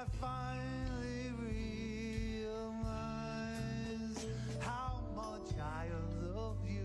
I finally realize how much I love you.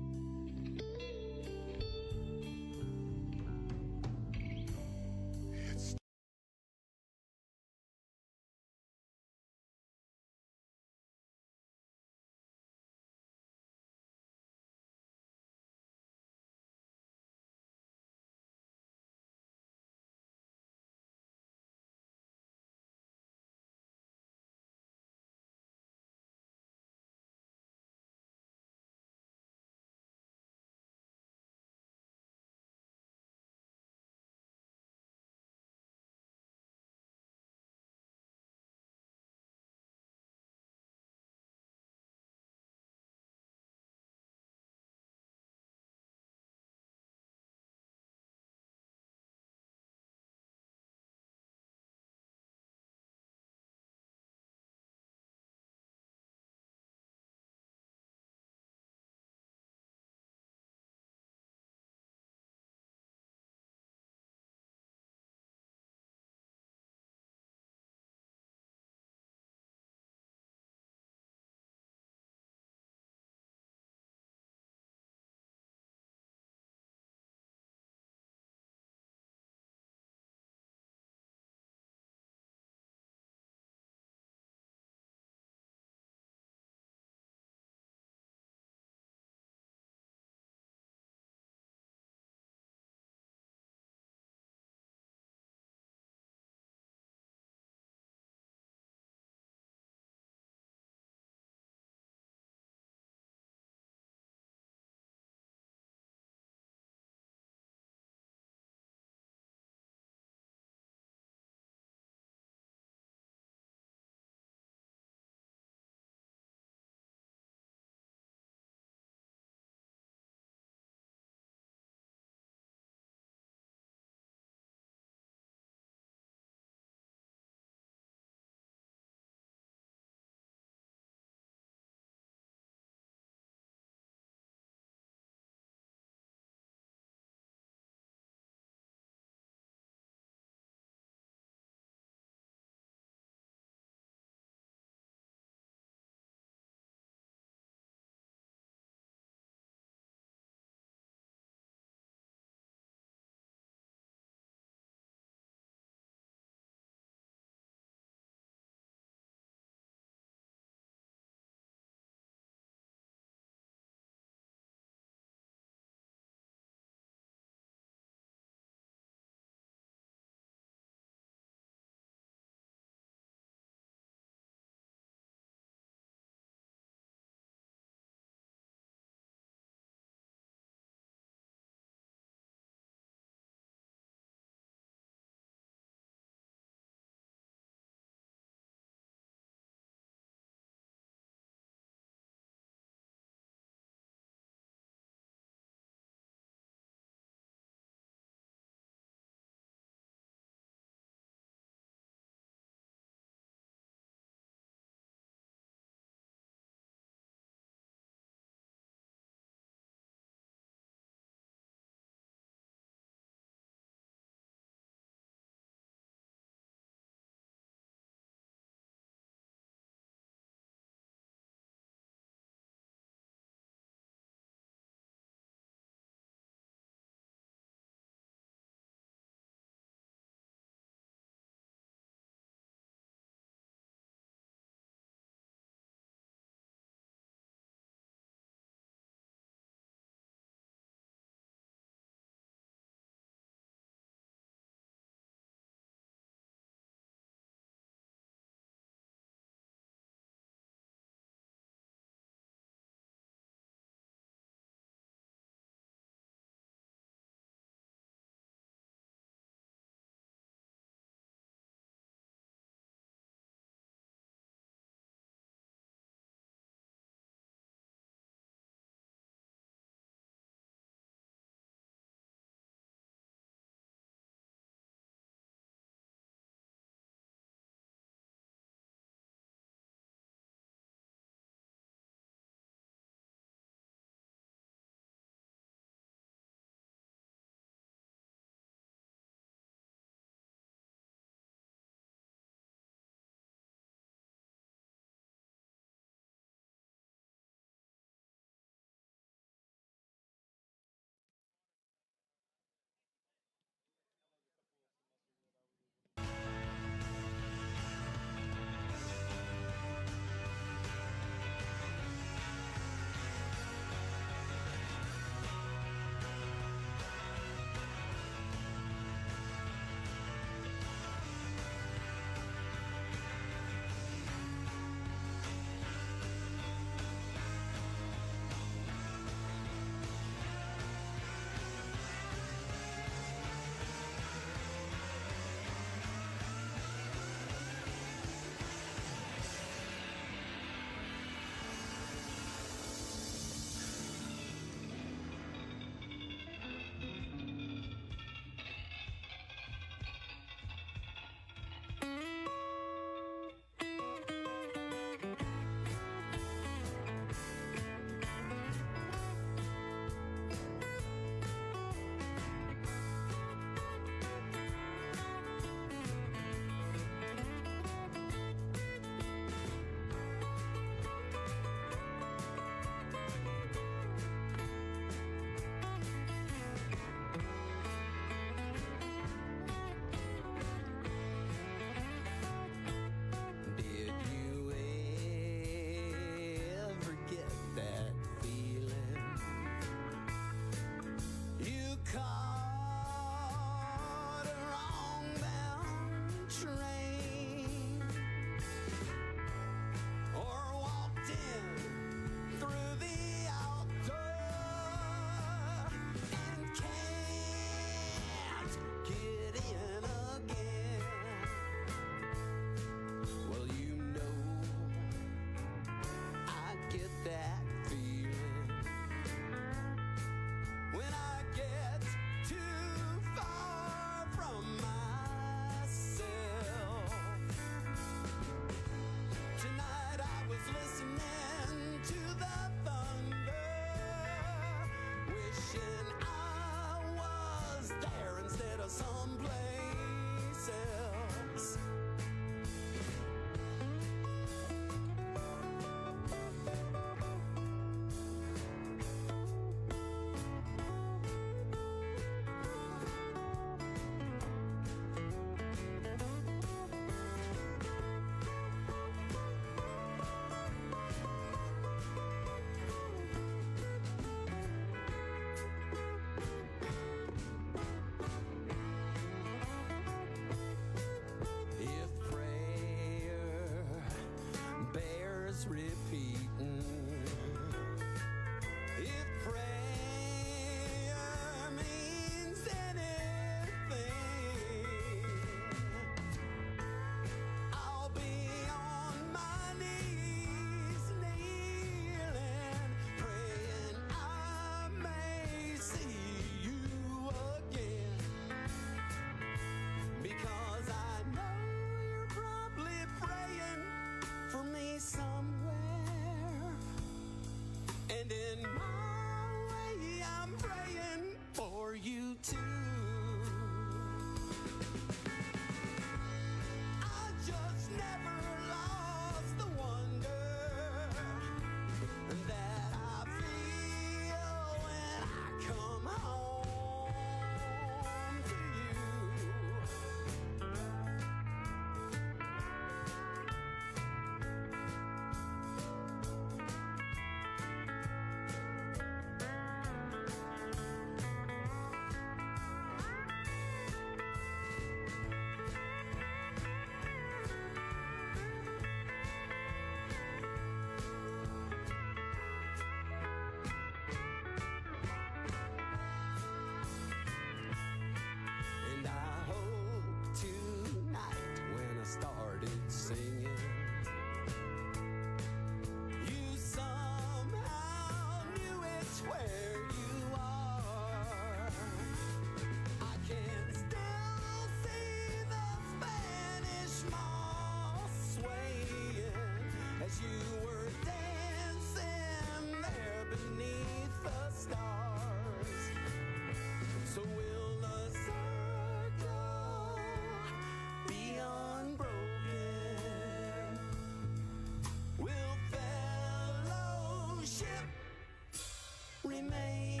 remain?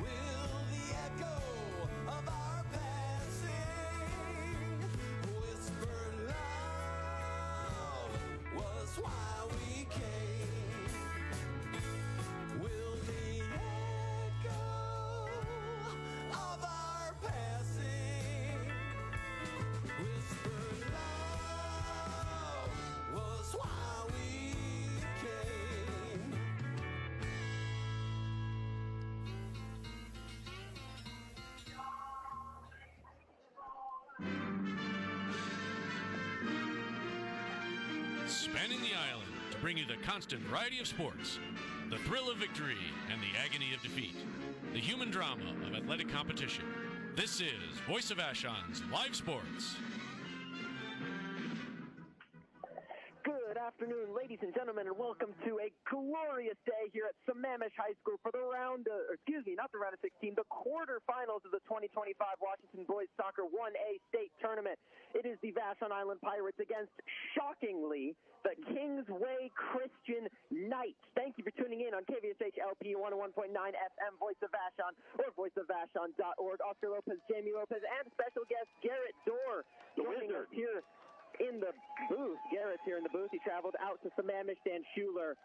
Will the echo of our passing whisper love was why we came? Will the echo of our passing whisper love was why we came? Spanning the island to bring you the constant variety of sports, the thrill of victory, and the agony of defeat, the human drama of athletic competition. This is Voice of Vashon's Live Sports. Good afternoon, ladies and gentlemen, and welcome to a glorious day here at Sammamish High School for the not the round of 16, the quarterfinals of the 2025 Washington Boys Soccer 1A State Tournament. It is the Vashon Island Pirates against, shockingly, the Kingsway Christian Knights. Thank you for tuning in on KVSH LP 101.9 FM, Voice of Vashon, or voiceofvashon.org. Oscar Lopez, Jamie Lopez, and special guest Garrett Dorr joining us here in the booth. Garrett's here in the booth. He traveled out to Sammamish. Dan Schuler,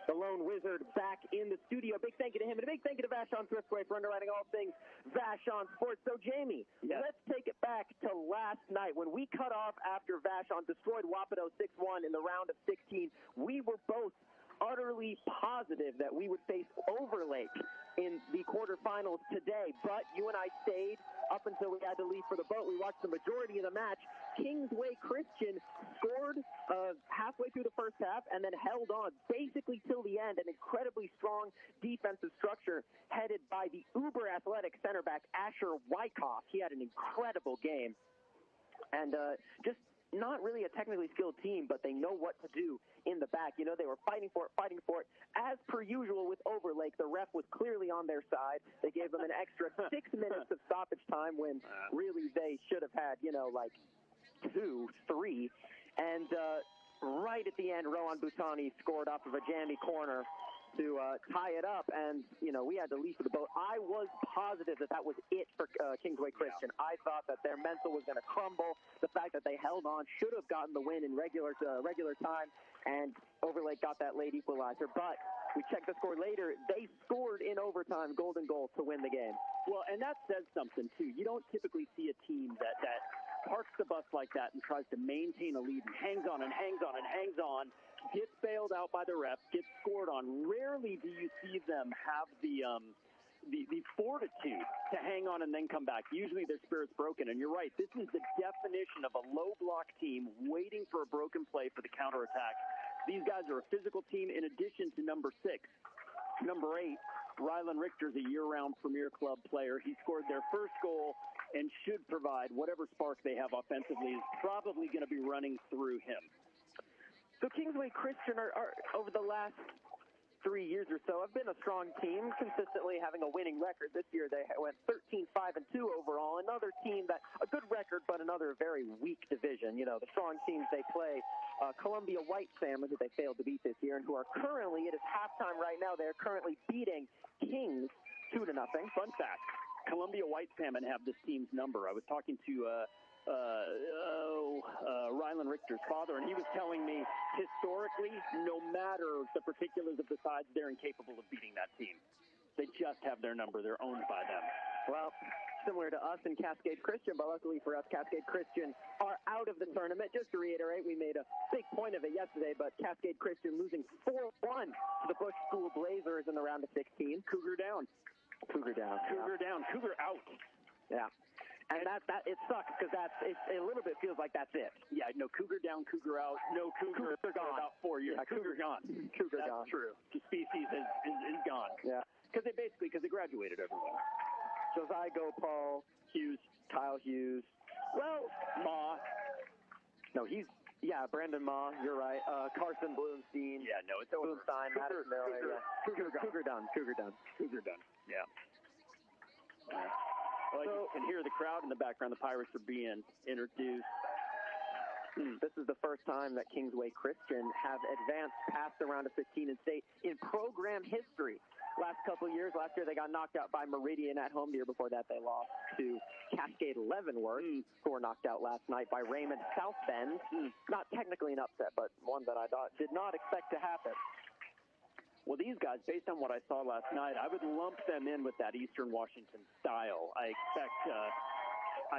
the lone wizard, back in the studio. Big thank you to him, and a big thank you to Vashon Thriftway for underwriting all things Vashon Sports. So, Jamie, let's take it back to last night when we cut off after Vashon destroyed Wapato 6-1 in the round of 16. We were both utterly positive that we would face Overlake in the quarterfinals today, but you and I stayed up until we had to leave for the boat. We watched the majority of the match. Kingsway Christian scored halfway through the first half and then held on basically till the end. An incredibly strong defensive structure headed by the uber-athletic center back Asher Wyckoff. He had an incredible game. And just not really a technically skilled team, but they know what to do in the back. You know, they were fighting for it. As per usual with Overlake, the ref was clearly on their side. They gave them an extra 6 minutes of stoppage time when really they should have had, like 2, 3. And right at the end, Rowan Butani scored off of a jammy corner to tie it up, and we had to leave for the boat. I was positive that was it for Kingsway Christian. I thought that their mental was going to crumble. The fact that they held on, should have gotten the win in regular time, and Overlake got that late equalizer. But we checked the score later. They scored in overtime, golden goal, to win the game. Well, and that says something too. You don't typically see a team that parks the bus like that and tries to maintain a lead and hangs on, gets bailed out by the refs, gets scored on. Rarely do you see them have the fortitude to hang on and then come back. Usually their spirit's broken, and you're right. This is the definition of a low block team waiting for a broken play for the counterattack. These guys are a physical team in addition to number 6. Number 8, Rylan Richter's a year-round Premier Club player. He scored their first goal and should provide whatever spark they have offensively is probably going to be running through him. So Kingsway Christian are over the last 3 years or so have been a strong team, consistently having a winning record. This year they went 13-5-2 overall. Another team that a good record, but another very weak division. The strong teams they play, Columbia White Salmon, who they failed to beat this year, and who are currently, it is halftime right now, they're currently beating Kings 2-0. Fun fact, Columbia White Salmon have this team's number. I was talking to Rylan Richter's father, and he was telling me historically, no matter the particulars of the sides, they're incapable of beating that team. They just have their number. They're owned by them. Well, similar to us and Cascade Christian, but luckily for us, Cascade Christian are out of the tournament. Just to reiterate, we made a big point of it yesterday, but Cascade Christian losing 4-1 to the Bush School Blazers in the round of 16. Cougar down. Cougar down. Cougar down. Cougar out. Yeah. And that it sucks because it a little bit feels like that's it. Yeah, no, Cougar down, Cougar out. No, Cougar for about 4 years. Yeah, Cougar gone. Cougar that's gone. True. The species is gone. Yeah. Because they graduated everyone. Josiah Gopal, Hughes, Kyle Hughes. Well, Ma. No, Brandon Ma, you're right. Carson Bloomstein. Yeah, no, it's over. Bloomstein, Madison Miller. Cougar done. Yeah. Well, you can hear the crowd in the background. The Pirates are being introduced. This is the first time that Kingsway Christian have advanced past the round of 16 in state in program history. Last couple of years, last year they got knocked out by Meridian at home. The year before that, they lost to Cascade Leavenworth, who were knocked out last night by Raymond South Bend. Not technically an upset, but one that I did not expect to happen. Well, these guys, based on what I saw last night, I would lump them in with that Eastern Washington style. I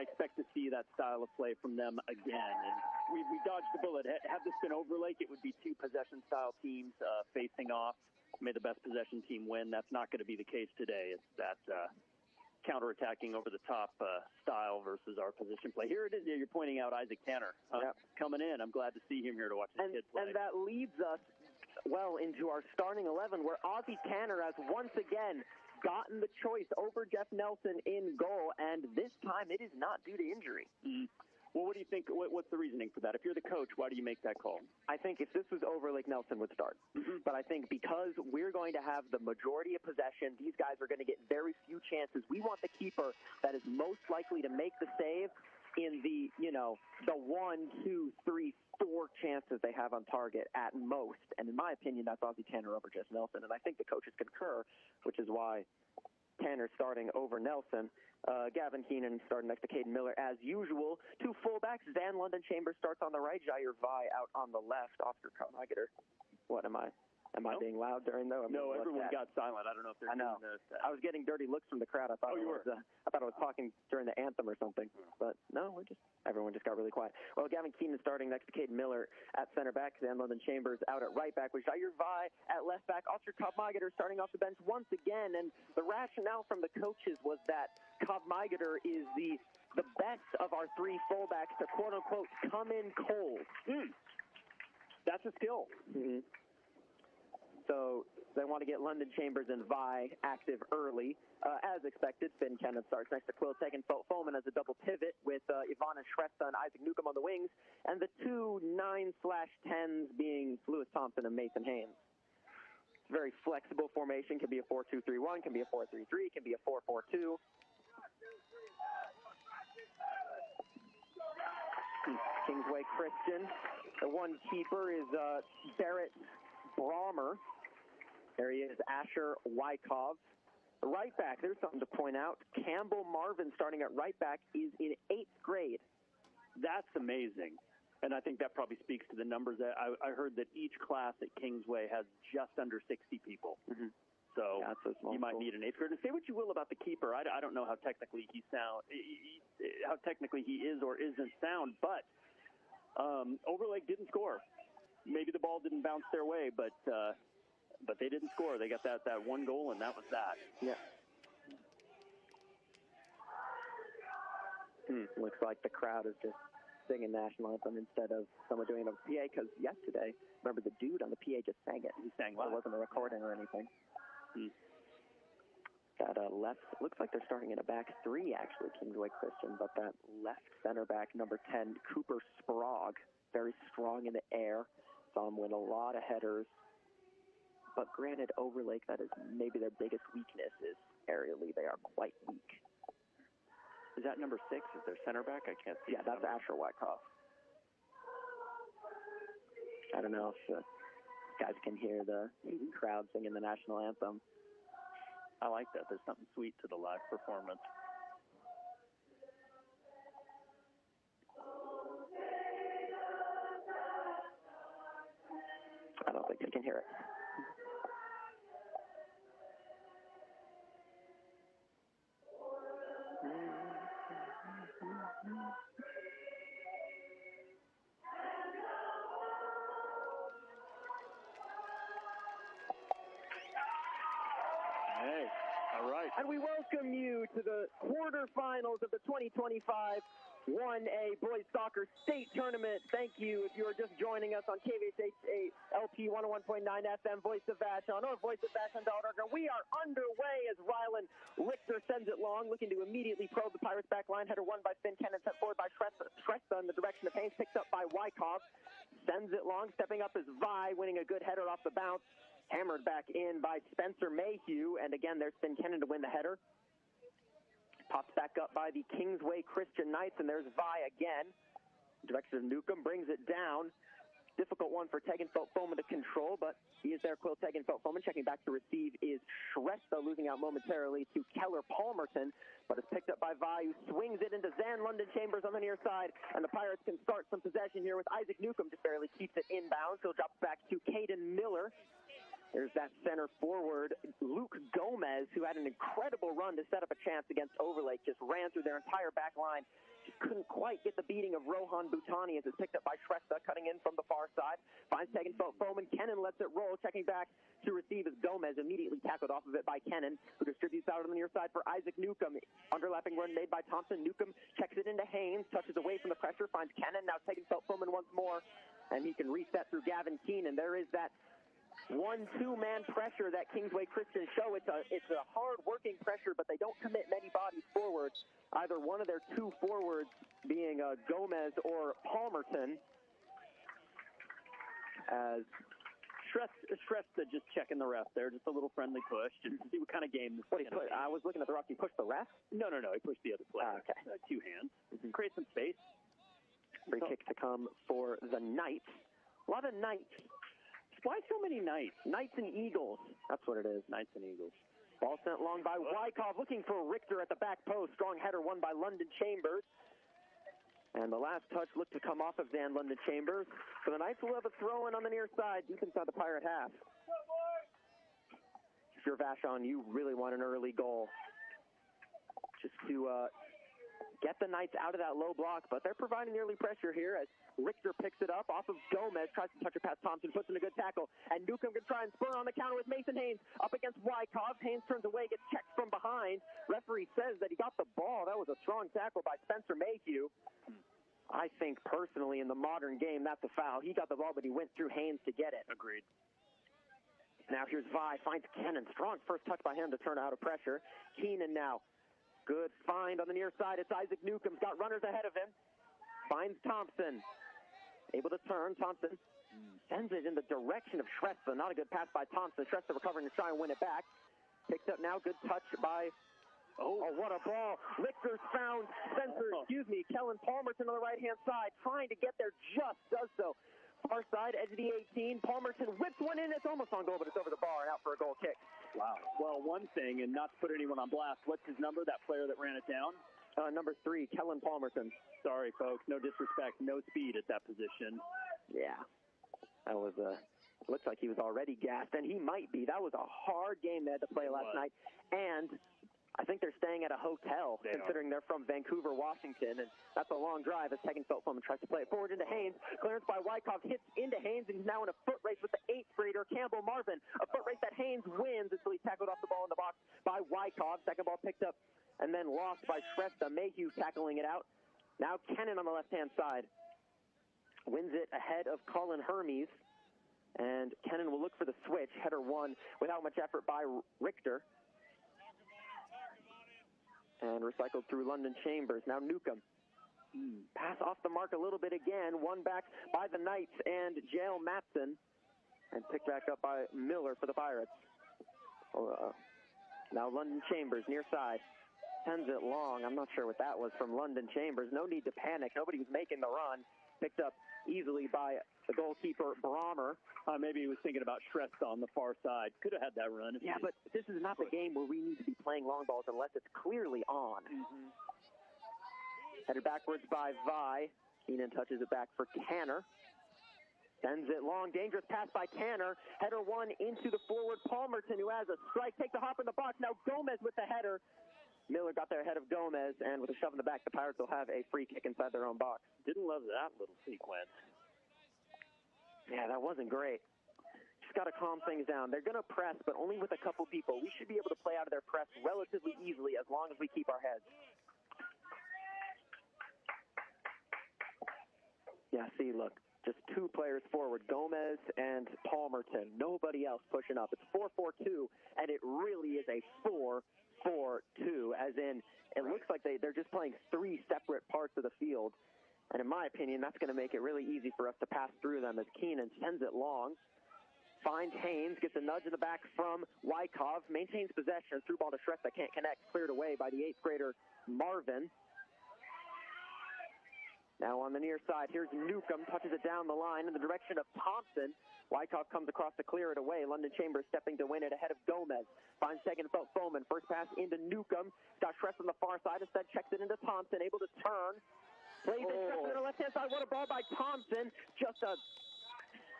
expect to see that style of play from them again. And we dodged the bullet. Had this been Overlake, it would be two possession-style teams facing off. May the best possession team win. That's not going to be the case today. It's that counterattacking over-the-top style versus our position play. Here it is. You're pointing out Isaac Tanner coming in. I'm glad to see him here to watch his kid play. And that leads us well into our starting 11, where Ozzie Tanner has once again gotten the choice over Jeff Nelson in goal, and this time it is not due to injury. Well, what do you think? What's the reasoning for that? If you're the coach, why do you make that call? I think if this was Overlake, Nelson would start. But I think because we're going to have the majority of possession, these guys are going to get very few chances. We want the keeper that is most likely to make the save in the 1, 2, 3, 4 chances they have on target at most. And in my opinion, that's Ozzie Tanner over Jeff Nelson. And I think the coaches concur, which is why Tanner's starting over Nelson. Gavin Keenan starting next to Caden Miller as usual. Two fullbacks. Van London Chambers starts on the right. Jair Vi out on the left. Oscar Carmichael. What am I? Am I being loud during though? No, everyone got silent. I don't know if they're doing this. I was getting dirty looks from the crowd. I thought I was talking during the anthem or something. But no, everyone just got really quiet. Well, Gavin Keenan starting next to Caden Miller at center back. Van London Chambers out at right back with Jair Vi at left back. Oscar Carmichael starting off the bench once again. And the rationale from the coaches was that Carmichael is the best of our three fullbacks to quote unquote come in cold. That's a skill. So they want to get London Chambers and Vi active early. As expected, Finn Kenneth starts next to Quill Tegan Foreman as a double pivot with Ivana Shrestha and Isaac Newcomb on the wings, and the two 9/10s being Lewis Thompson and Mason Haynes. It's a very flexible formation. Can be a 4-2-3-1, can be a 4-3-3, can be a 4-4-2. Kingsway Christian. The one keeper is Barrett Brahmer. There he is, Asher Wykov. The right back, there's something to point out. Campbell Marvin starting at right back is in 8th grade. That's amazing. And I think that probably speaks to the numbers. I heard that each class at Kingsway has just under 60 people. So you might need an 8th grader. Say what you will about the keeper. I don't know how technically he is or isn't sound, but Overlake didn't score. Maybe the ball didn't bounce their way, but they didn't score. They got that one goal, and that was that. Yeah. Looks like the crowd is just singing national anthem instead of someone doing it on the PA, because yesterday, remember the dude on the PA just sang it. He sang live. It wasn't a recording or anything. That left, looks like they're starting in a back three, actually, Kingsway Christian, but that left center back, number 10, Cooper Sprague, very strong in the air. Saw him win a lot of headers. But granted, Overlake, that is maybe their biggest weakness is aerially. They are quite weak. Is that number 6? Is their center back? I can't see. Yeah, that's Asher Wyckoff. I don't know if guys can hear the crowd singing the national anthem. I like that. There's something sweet to the live performance. I don't think they can hear it. Hey, all right. And we welcome you to the quarterfinals of the 2025 1A Boys Soccer State Tournament. Thank you if you are just joining us on KVHA LP 101.9 FM, Voice of Vashon, or voiceofvashon.org. We are underway as Rylan Richter sends it long, looking to immediately probe the Pirates back line. Header won by Finn Kennan, set forward by Shrestha in the direction of Haynes, picked up by Wykov. Sends it long, stepping up is Vi, winning a good header off the bounce. Hammered back in by Spencer Mayhew, and again, there's Finn Kennan to win the header. Pops back up by the Kingsway Christian Knights, and there's Vi again. Directs it to Newcomb, brings it down. Difficult one for Tegenfeld-Foman to control, but he is there, Quill Tegenfeld-Foman. Checking back to receive is Shrestha, losing out momentarily to Keller Palmerton, but is picked up by Vi, who swings it into Zan London Chambers on the near side, and the Pirates can start some possession here with Isaac Newcomb, just barely keeps it inbounds. He'll drop back to Caden Miller. There's that center forward, Luke Gomez, who had an incredible run to set up a chance against Overlake, just ran through their entire back line. Just couldn't quite get the beating of Rohan Bhutani as it's picked up by Shrestha, cutting in from the far side. Finds Tegenfeld-Foman. Kennan lets it roll, checking back to receive as Gomez immediately tackled off of it by Kennan, who distributes out on the near side for Isaac Newcomb. Underlapping run made by Thompson. Newcomb checks it into Haynes, touches away from the pressure, finds Kennan. Now Tegenfeld-Foman once more, and he can reset through Gavin Keenan. There is that 1-2-man pressure that Kingsway Christian show. It's a hard-working pressure, but they don't commit many bodies forward. Either one of their two forwards being Gomez or Palmerton. As Shrestha just checking the ref there, just a little friendly push, just to see what kind of game this is. I was looking at the ref. He pushed the ref? No, he pushed the other player. Okay. Two hands. Create some space. Free kick to come for the Knights. A lot of Knights. Why so many Knights? Knights and Eagles. That's what it is. Knights and Eagles. Ball sent long by Wykov, looking for Richter at the back post. Strong header won by London Chambers. And the last touch looked to come off of Zan London Chambers. So the Knights will have a throw-in on the near side, deep inside the Pirate half. If you're Vashon, you really want an early goal. Just to get the Knights out of that low block, but they're providing the early pressure here as Richter picks it up off of Gomez, tries to touch it past Thompson, puts in a good tackle, and Newcomb can try and spur on the counter with Mason Haynes up against Wykov. Haynes turns away, gets checked from behind. Referee says that he got the ball. That was a strong tackle by Spencer Mayhew. I think personally in the modern game that's a foul. He got the ball, but he went through Haynes to get it. Agreed. Now here's Vi, finds Kennan. Strong first touch by him to turn out of pressure. Keenan now. Good find on the near side. It's Isaac Newcomb. Got runners ahead of him. Finds Thompson. Able to turn. Thompson sends it in the direction of Shrestha. Not a good pass by Thompson. Shrestha recovering to try and win it back. Picked up now. Good touch by... Oh, what a ball. Lichter's found Kellen Palmerton on the right-hand side. Trying to get there. Just does so. Far side, edge of the 18. Palmerton whips one in. It's almost on goal, but it's over the bar and out for a goal kick. Wow. Well, one thing, and not to put anyone on blast, what's his number, that player that ran it down? Number 3, Kellen Palmerton. Sorry, folks. No disrespect. No speed at that position. Yeah. That was looks like he was already gassed, and he might be. That was a hard game they had to play last night. And I think they're staying at a hotel, considering they're from Vancouver, Washington, and that's a long drive as Tegenfeld-Foman tries to play it forward into Haynes. Clearance by Wykov hits into Haynes, and he's now in a foot race with the 8th grader, Campbell Marvin. A foot race that Haynes wins until he's tackled off the ball in the box by Wykov. Second ball picked up and then lost by Shrestha. Mayhew tackling it out. Now Kennan on the left-hand side wins it ahead of Colin Hermes, and Kennan will look for the switch. Header won without much effort by Richter. And recycled through London Chambers. Now Newcomb. Pass off the mark a little bit again. Won back by the Knights and Jael Matson. And picked back up by Miller for the Pirates. Now London Chambers near side. Sends it long. I'm not sure what that was from London Chambers. No need to panic. Nobody was making the run. Picked up easily by the goalkeeper, Brommer. Maybe he was thinking about Shrestha on the far side. Could have had that run. Yeah, but this is not the game where we need to be playing long balls unless it's clearly on. Headed backwards by Vi. Keenan touches it back for Tanner. Sends it long. Dangerous pass by Tanner. Header one into the forward. Palmerton, who has a strike, takes a hop in the box. Now Gomez with the header. Miller got there ahead of Gomez, and with a shove in the back, the Pirates will have a free kick inside their own box. Didn't love that little sequence. Yeah, that wasn't great. Just got to calm things down. They're going to press, but only with a couple people. We should be able to play out of their press relatively easily as long as we keep our heads. Yeah, see, look, just 2 players forward, Gomez and Palmerton. Nobody else pushing up. It's 4-4-2, and it really is a 4-4-2, as in it looks like they're just playing 3 separate parts of the field. And in my opinion, that's going to make it really easy for us to pass through them as Keenan sends it long. Finds Haynes, gets a nudge in the back from Wykov, maintains possession, through ball to Shrestha, can't connect, cleared away by the 8th grader Marvin. Now on the near side, here's Newcomb, touches it down the line in the direction of Thompson. Wyckoff comes across to clear it away. London Chambers stepping to win it ahead of Gomez. Finds second felt Foreman. First pass into Newcomb. Got Shrest on the far side. Instead checks it into Thompson, able to turn. Plays it Shrest on the left-hand side. What a ball by Thompson. Just a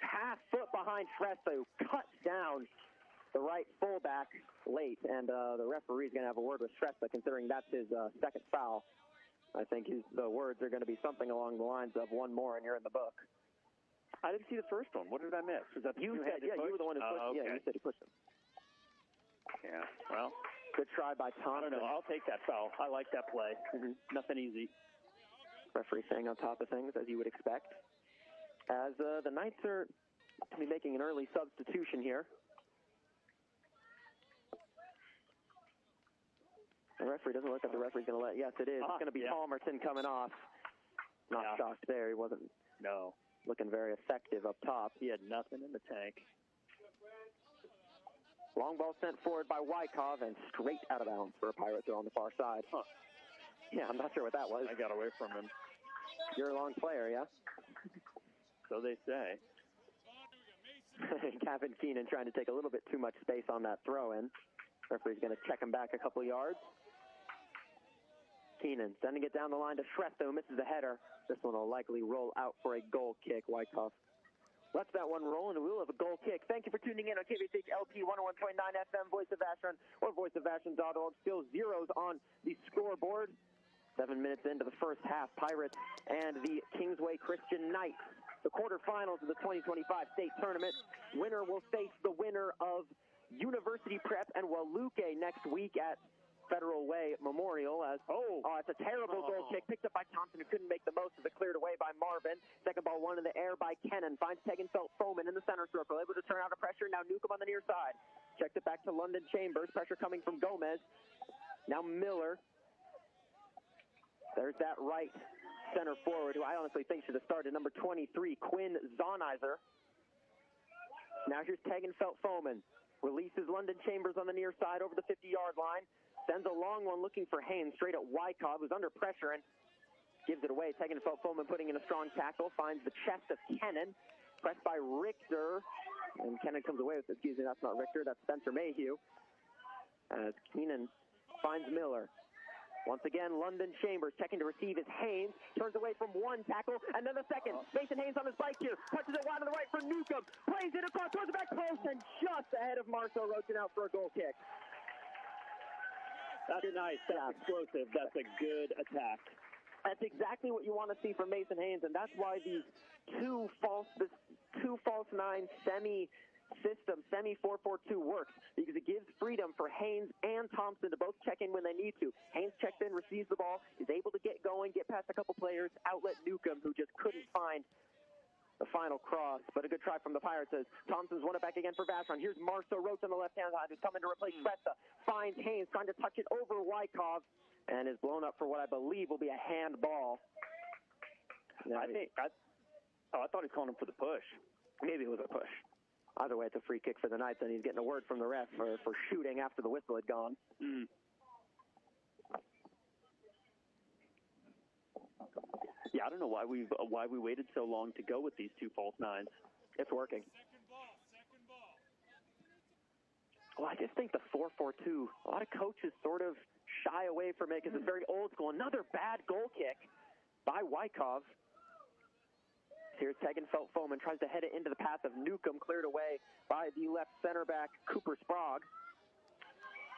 half foot behind Shrest, who cuts down the right fullback late. And the referee's going to have a word with Shrest, considering that's his second foul. I think the words are going to be something along the lines of one more and you're in the book. I didn't see the first one. What did I miss? Was that the you said, yeah, push? You were the one who pushed. Okay. Yeah, you said he pushed him. Yeah, well. Good try by Thompson. I don't know. I'll take that foul. I like that play. Nothing easy. Referee staying on top of things, as you would expect. As the Knights are to be making an early substitution here. The referee doesn't look like the referee's going to let. Yes, it is. It's going to be Palmerton coming off. Not shocked there. He wasn't looking very effective up top. He had nothing in the tank. Long ball sent forward by Wyckoff and straight out of bounds for a Pirate throw on the far side. Yeah, I'm not sure what that was. I got away from him. You're a long player, yeah? So they say. Kevin Keenan trying to take a little bit too much space on that throw-in. Referee's going to check him back a couple yards. Keenan sending it down the line to Shrest, though, misses the header. This one will likely roll out for a goal kick. Wyckoff lets that one roll, and we will have a goal kick. Thank you for tuning in on KVCH LP 101.9 FM, Voice of Vashon, or voiceofvashon.org. Still zeros on the scoreboard. 7 minutes into the first half, Pirates and the Kingsway Christian Knights. The quarterfinals of the 2025 state tournament. Winner will face the winner of University Prep and Waluke next week at Federal Way Memorial. As it's a terrible goal kick picked up by Thompson, who couldn't make the most of it. Cleared away by Marvin. Second ball one in the air by Kennan. Finds Tegenfeld Foreman in the center circle, able to turn out of pressure. Now Newcomb on the near side. Checked it back to London Chambers. Pressure coming from Gomez. Now Miller. There's that right center forward, who I honestly think should have started, number 23, Quinn Zonizer. Now here's Tegenfeld Foreman. Releases London Chambers on the near side over the 50-yard line. Sends a long one looking for Haynes straight at Wyckoff, who's under pressure, and gives it away. Tegenfeld Foreman putting in a strong tackle. Finds the chest of Kennan. Pressed by Richter. And Kennan comes away with, excuse me, that's not Richter, that's Spencer Mayhew. As Keenan finds Miller. Once again, London Chambers checking to receive is Haynes. Turns away from one tackle, and then the second. Mason Haynes on his bike here. Touches it wide on the right for Newcomb. Plays it across towards the back post, and just ahead of Marcel Roach and out for a goal kick. That's nice. That's explosive. That's a good attack. That's exactly what you want to see from Mason Haynes, and that's why these two false nine semi 4-4-2 works, because it gives freedom for Haynes and Thompson to both check in when they need to. Haynes checks in, receives the ball, is able to get going, get past a couple players, outlet Newcomb, who just couldn't find the final cross, but a good try from the Pirates as Thompson's won it back again for Vashon. Here's Marceau Roach on the left-hand side, who's coming to replace Fretza. Finds Haynes, trying to touch it over Wyckoff, and is blown up for what I believe will be a handball. I thought he was calling him for the push. Maybe it was a push. Either way, it's a free kick for the Knights, and he's getting a word from the ref for shooting after the whistle had gone. Yeah, I don't know why we waited so long to go with these two false nines. It's working. Second ball. Well, I just think the 4-4-2, a lot of coaches sort of shy away from it because it's very old school. Another bad goal kick by Wyckoff. Here's Tegenfeld Foreman, tries to head it into the path of Newcomb, cleared away by the left center back, Cooper Sprague.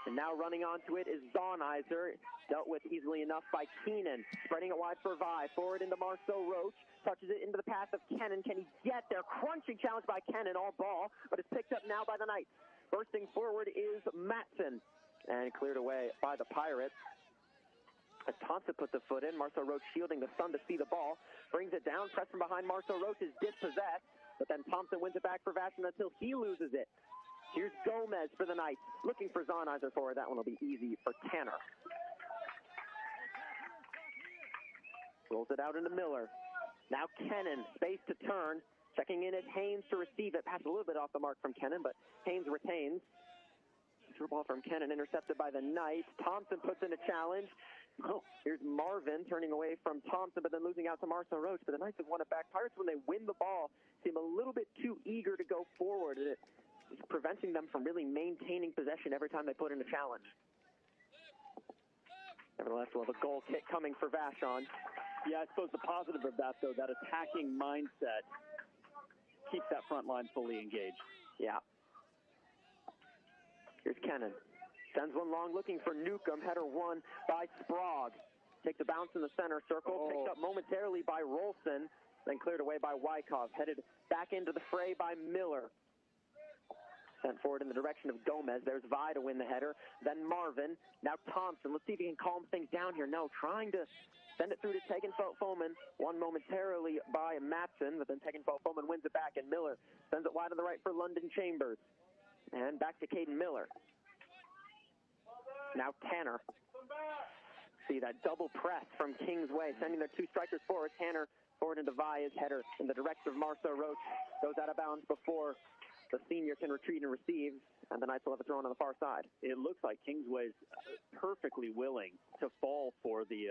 And now running onto it is Zonizer, dealt with easily enough by Keenan. Spreading it wide for Vi, forward into Marceau Roach, touches it into the path of Kennan. Can he get there? Crunching challenge by Kennan, all ball, but it's picked up now by the Knights. Bursting forward is Matson, and cleared away by the Pirates. As Thompson puts the foot in, Marceau Roach shielding the sun to see the ball, brings it down, pressing behind Marceau Roach is dispossessed, but then Thompson wins it back for Vashon until he loses it. Here's Gomez for the Knights, looking for Zonizer forward. That one will be easy for Tanner. Rolls it out into Miller. Now Kennan, space to turn. Checking in at Haynes to receive it. Pass a little bit off the mark from Kennan, but Haynes retains. Through ball from Kennan, intercepted by the Knights. Thompson puts in a challenge. Oh, here's Marvin turning away from Thompson, but then losing out to Marcel Roach. But the Knights have won it back. Pirates, when they win the ball, seem a little bit too eager to go forward, and it's preventing them from really maintaining possession every time they put in a challenge. Nevertheless, we'll have a goal kick coming for Vashon. Yeah, I suppose the positive of that, though, that attacking mindset keeps that front line fully engaged. Yeah. Here's Kennan. Sends one long, looking for Newcomb. Header won by Sprague. Takes a bounce in the center circle. Picked up momentarily by Rolson. Then cleared away by Wykov. Headed back into the fray by Miller. Sent forward in the direction of Gomez. There's Vi to win the header. Then Marvin. Now Thompson. Let's see if he can calm things down here. No, trying to send it through to Tegenfeldt-Foman. Won momentarily by Matson, but then Tegenfeldt-Foman wins it back, and Miller sends it wide on the right for London Chambers. And back to Caden Miller. Now Tanner. See that double press from Kingsway, sending their two strikers forward. Tanner forward into Vi. His header in the direction of Marcel Roach goes out of bounds before the senior can retreat and receive, and the Knights will have a throw on the far side. It looks like Kingsway's perfectly willing to fall for the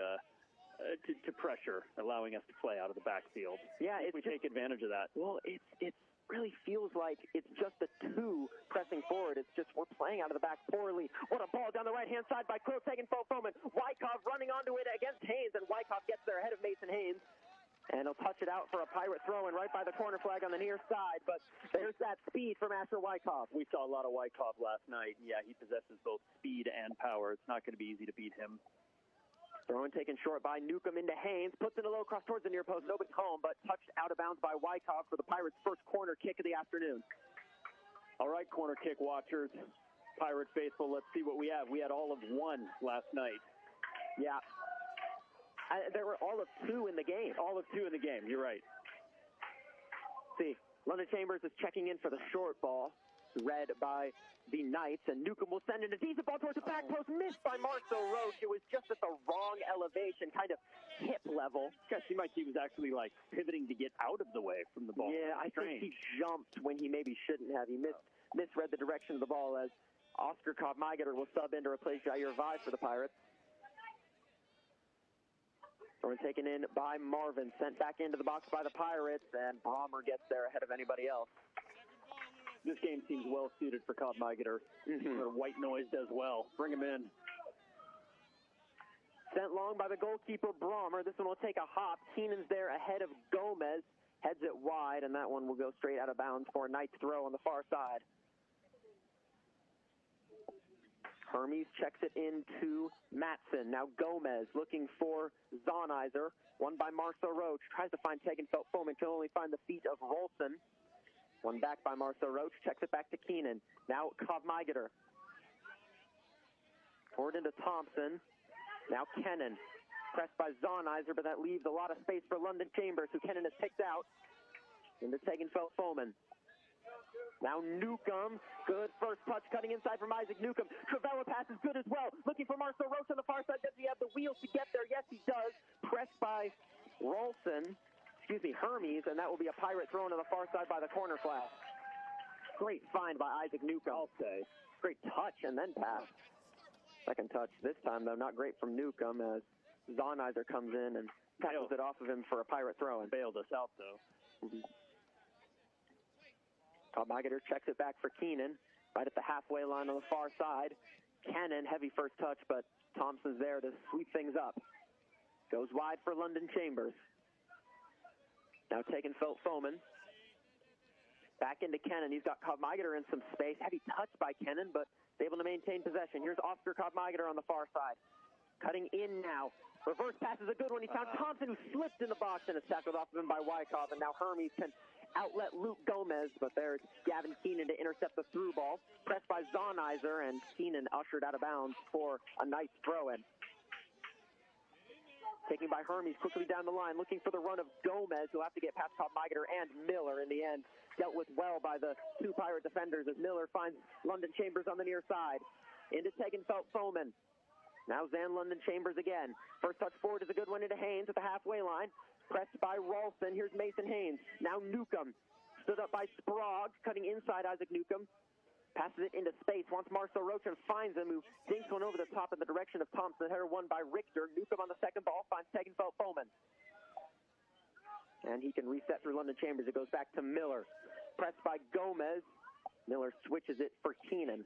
to pressure, allowing us to play out of the backfield. Yeah, if we take advantage of that. Well, it really feels like it's just the two pressing forward. It's just we're playing out of the back poorly. What a ball down the right-hand side by Quill, Tegenfeldt-Foman. Wykov running onto it against Haynes, and Wykov gets there ahead of Mason Haynes. And he'll touch it out for a Pirate throw-in right by the corner flag on the near side. But there's that speed from Asher Wykov. We saw a lot of Wykov last night. Yeah, he possesses both speed and power. It's not going to be easy to beat him. Throw-in taken short by Newcomb into Haynes. Puts in a low cross towards the near post. Nobody's home, but touched out of bounds by Wykov for the Pirates' first corner kick of the afternoon. All right, corner kick watchers. Pirate faithful, let's see what we have. We had all of one last night. Yeah. There were all of two in the game. All of two in the game, you're right. See, London Chambers is checking in for the short ball, read by the Knights, and Newcomb will send in a decent ball towards the back post, missed by Marcel Roach. It was just at the wrong elevation, kind of hip level. It seemed like he was actually like pivoting to get out of the way from the ball. Yeah, I think he jumped when he maybe shouldn't have. He misread the direction of the ball as Oscar Cobb-Meigeter will sub in to replace Jair Vi for the Pirates. Throw taken in by Marvin, sent back into the box by the Pirates, and Brommer gets there ahead of anybody else. This game seems well suited for Cobb-Meigeter. White noise does well. Bring him in. Sent long by the goalkeeper, Brommer. This one will take a hop. Keenan's there ahead of Gomez. Heads it wide, and that one will go straight out of bounds for a Knights throw on the far side. Hermes checks it into Matson. Now Gomez looking for Zonizer. One by Marcel Roach. Tries to find Tegenfeldt-Foman. Can only find the feet of Rolson. One back by Marcel Roach. Checks it back to Keenan. Now Cobb-Meigeter. Forward into Thompson. Now Kennan. Pressed by Zonizer, but that leaves a lot of space for London Chambers, who Kennan has picked out. Into Tegenfeldt-Foman. Now Newcomb, good first touch, cutting inside from Isaac Newcomb. Travella pass is good as well. Looking for Marcel Roach on the far side. Does he have the wheels to get there? Yes, he does. Pressed by Hermes, and that will be a Pirate thrown to the far side by the corner flag. Great find by Isaac Newcomb. I'll say. Great touch and then pass. Second touch this time, though, not great from Newcomb as Zonizer comes in and tackles it off of him for a Pirate throw and bailed us out, though. Cobb-Meigeter checks it back for Keenan, right at the halfway line on the far side. Cannon, heavy first touch, but Thompson's there to sweep things up. Goes wide for London Chambers. Now Tegenfeldt-Foman. Back into Kennan. He's got Cobb-Meigeter in some space. Heavy touch by Kennan, but able to maintain possession. Here's Oscar Cobb-Meigeter on the far side. Cutting in now. Reverse pass is a good one. He found Thompson, who slipped in the box and is tackled off of him by Wykov. And now Hermes can outlet Luke Gomez, but there's Gavin Keenan to intercept the through ball. Pressed by Zonizer, and Keenan ushered out of bounds for a nice throw-in. Taken by Hermes quickly down the line, looking for the run of Gomez, who'll have to get past Cobb-Meigeter and Miller in the end. Dealt with well by the two Pirate defenders as Miller finds London Chambers on the near side. Into Tegenfeldt-Foman. Now Zan London Chambers again. First touch forward is a good one into Haynes at the halfway line. Pressed by Ralston. Here's Mason Haynes. Now Newcomb. Stood up by Sprague, cutting inside Isaac Newcomb. Passes it into space, wants Marcel Roach and finds him, who dinks one over the top in the direction of Thompson. The header won by Richter. Newcomb on the second ball, finds Tegenfeld-Foman. And he can reset through London Chambers. It goes back to Miller. Pressed by Gomez. Miller switches it for Keenan.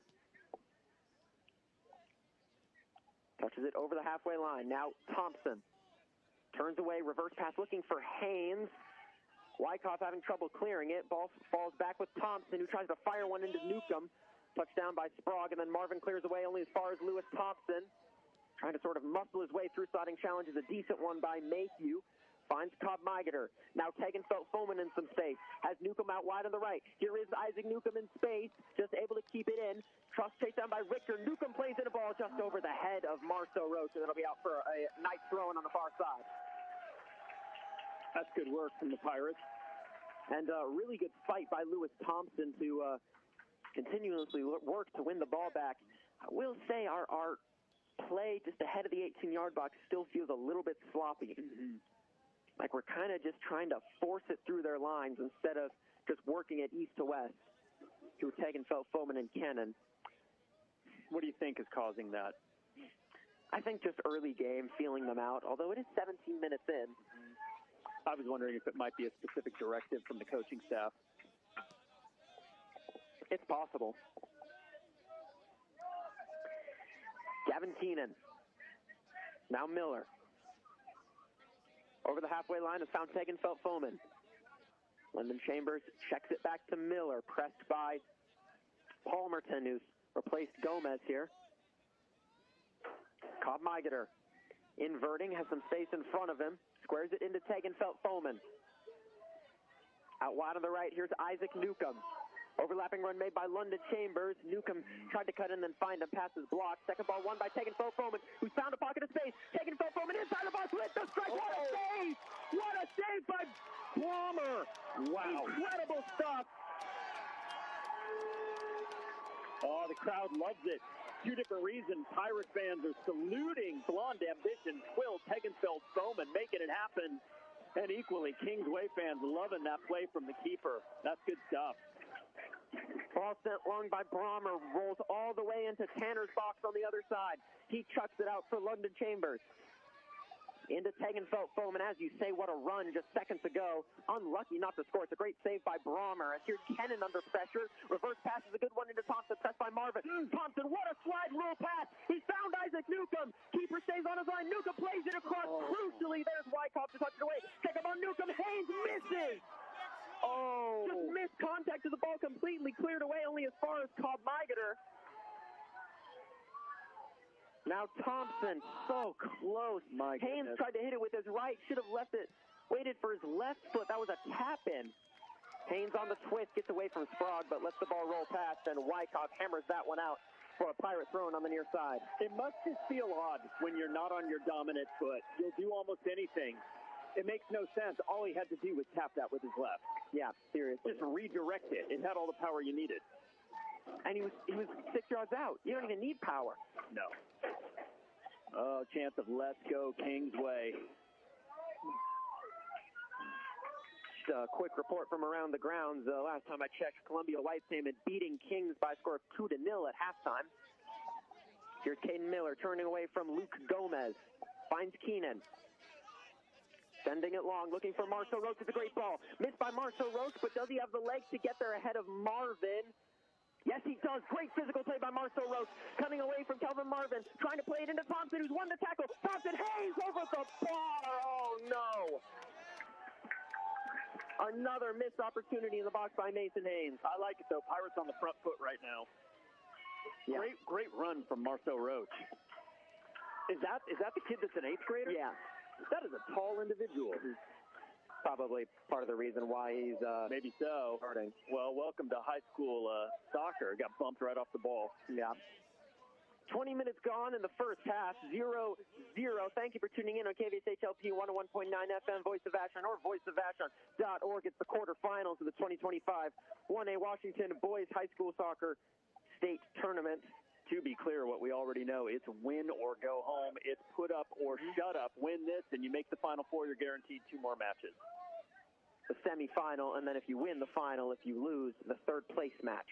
Touches it over the halfway line. Now Thompson. Turns away, reverse pass looking for Haynes. Wyckoff having trouble clearing it. Ball falls back with Thompson, who tries to fire one into Newcomb. Touchdown by Sprague, and then Marvin clears away only as far as Lewis Thompson. Trying to sort of muscle his way through sliding challenges. A decent one by Mayhew. Finds Cobb Migeter. Now Tegenfeld-Foman in some space. Has Newcomb out wide on the right. Here is Isaac Newcomb in space. Just able to keep it in. Truss chased down by Richter. Newcomb plays in a ball just over the head of Marceau Roach, and it'll be out for a nice throw-in on the far side. That's good work from the Pirates. And a really good fight by Lewis Thompson to continuously work to win the ball back. I will say our play just ahead of the 18-yard box still feels a little bit sloppy. Mm-hmm. Like we're kind of just trying to force it through their lines instead of just working it east to west through Tegenfeld-Foman and Kennan. What do you think is causing that? I think just early game, feeling them out, although it is 17 minutes in. I was wondering if it might be a specific directive from the coaching staff. It's possible. Gavin Keenan. Now Miller. Over the halfway line is found Tegenfeld-Foman. London Chambers checks it back to Miller, pressed by Palmerton, who's replaced Gomez here. Cobb Migeter inverting, has some space in front of him. Squares it into Tegenfeld-Foman. Out wide on the right, here's Isaac Newcomb. Overlapping run made by London Chambers. Newcomb tried to cut in, then find him. Passes blocked. Second ball won by Tegenfeld-Foman, who's found a pocket of space. Tegenfeld-Foman inside the box with the strike. What a save! What a save by Plummer! Wow. Incredible stuff. Oh, the crowd loves it. Two different reasons. Pirate fans are saluting Blonde Ambition, Quill, Tegenfeld-Foman, making it happen. And equally, Kingsway fans loving that play from the keeper. That's good stuff. Ball sent long by Brommer, rolls all the way into Tanner's box on the other side. He chucks it out for London Chambers. Into Tegenfeld-Foman, as you say, what a run just seconds ago. Unlucky not to score. It's a great save by Brommer. As here's Kennan under pressure. Reverse pass is a good one into Thompson, pressed by Marvin. Thompson, what a slide rule pass. He found Isaac Newcomb. Keeper stays on his line. Newcomb plays it across. Crucially, there's Wyckoff to touch it away. Take him on Newcomb. Haynes misses. Oh. Just missed contact to the ball, completely cleared away only as far as Cobb Migeter. Now Thompson, so close. Haynes tried to hit it with his right, should have left it, waited for his left foot. That was a tap-in. Haynes on the twist, gets away from Sprague, but lets the ball roll past, and Wyckoff hammers that one out for a Pirate throw on the near side. It must just feel odd when you're not on your dominant foot. You'll do almost anything. It makes no sense. All he had to do was tap that with his left. Yeah, seriously. Just redirect it. It had all the power you needed. And he was 6 yards out. You don't even need power. No. Oh, chance of let's go Kingsway. Just a quick report from around the grounds. Last time I checked, Columbia Whitehaven beating Kings by a score of 2-0 at halftime. Here's Caden Miller turning away from Luke Gomez. Finds Keenan. Sending it long, looking for Marceau Roach. It's a great ball. Missed by Marceau Roach, but does he have the legs to get there ahead of Marvin? Yes, he does. Great physical play by Marceau Roach. Coming away from Kelvin Marvin. Trying to play it into Thompson, who's won the tackle. Thompson, Hayes over the bar. Oh, no. Another missed opportunity in the box by Mason Haynes. I like it, though. Pirates on the front foot right now. Yeah. Great run from Marceau Roach. Is that the kid that's an 8th grader? Yeah. That is a tall individual. Probably part of the reason why he's maybe so. starting. Well, welcome to high school soccer. Got bumped right off the ball. Yeah. 20 minutes gone in the first half, 0-0. Thank you for tuning in on KVSHLP 101.9 FM, Voice of Vashon, or voiceofvashon.org. It's the quarterfinals of the 2025 1A Washington Boys High School Soccer State Tournament. To be clear, what we already know, it's win or go home. It's put up or shut up. Win this, and you make the Final Four. You're guaranteed 2 more matches. The semifinal, and then if you win the final, if you lose, the third place match.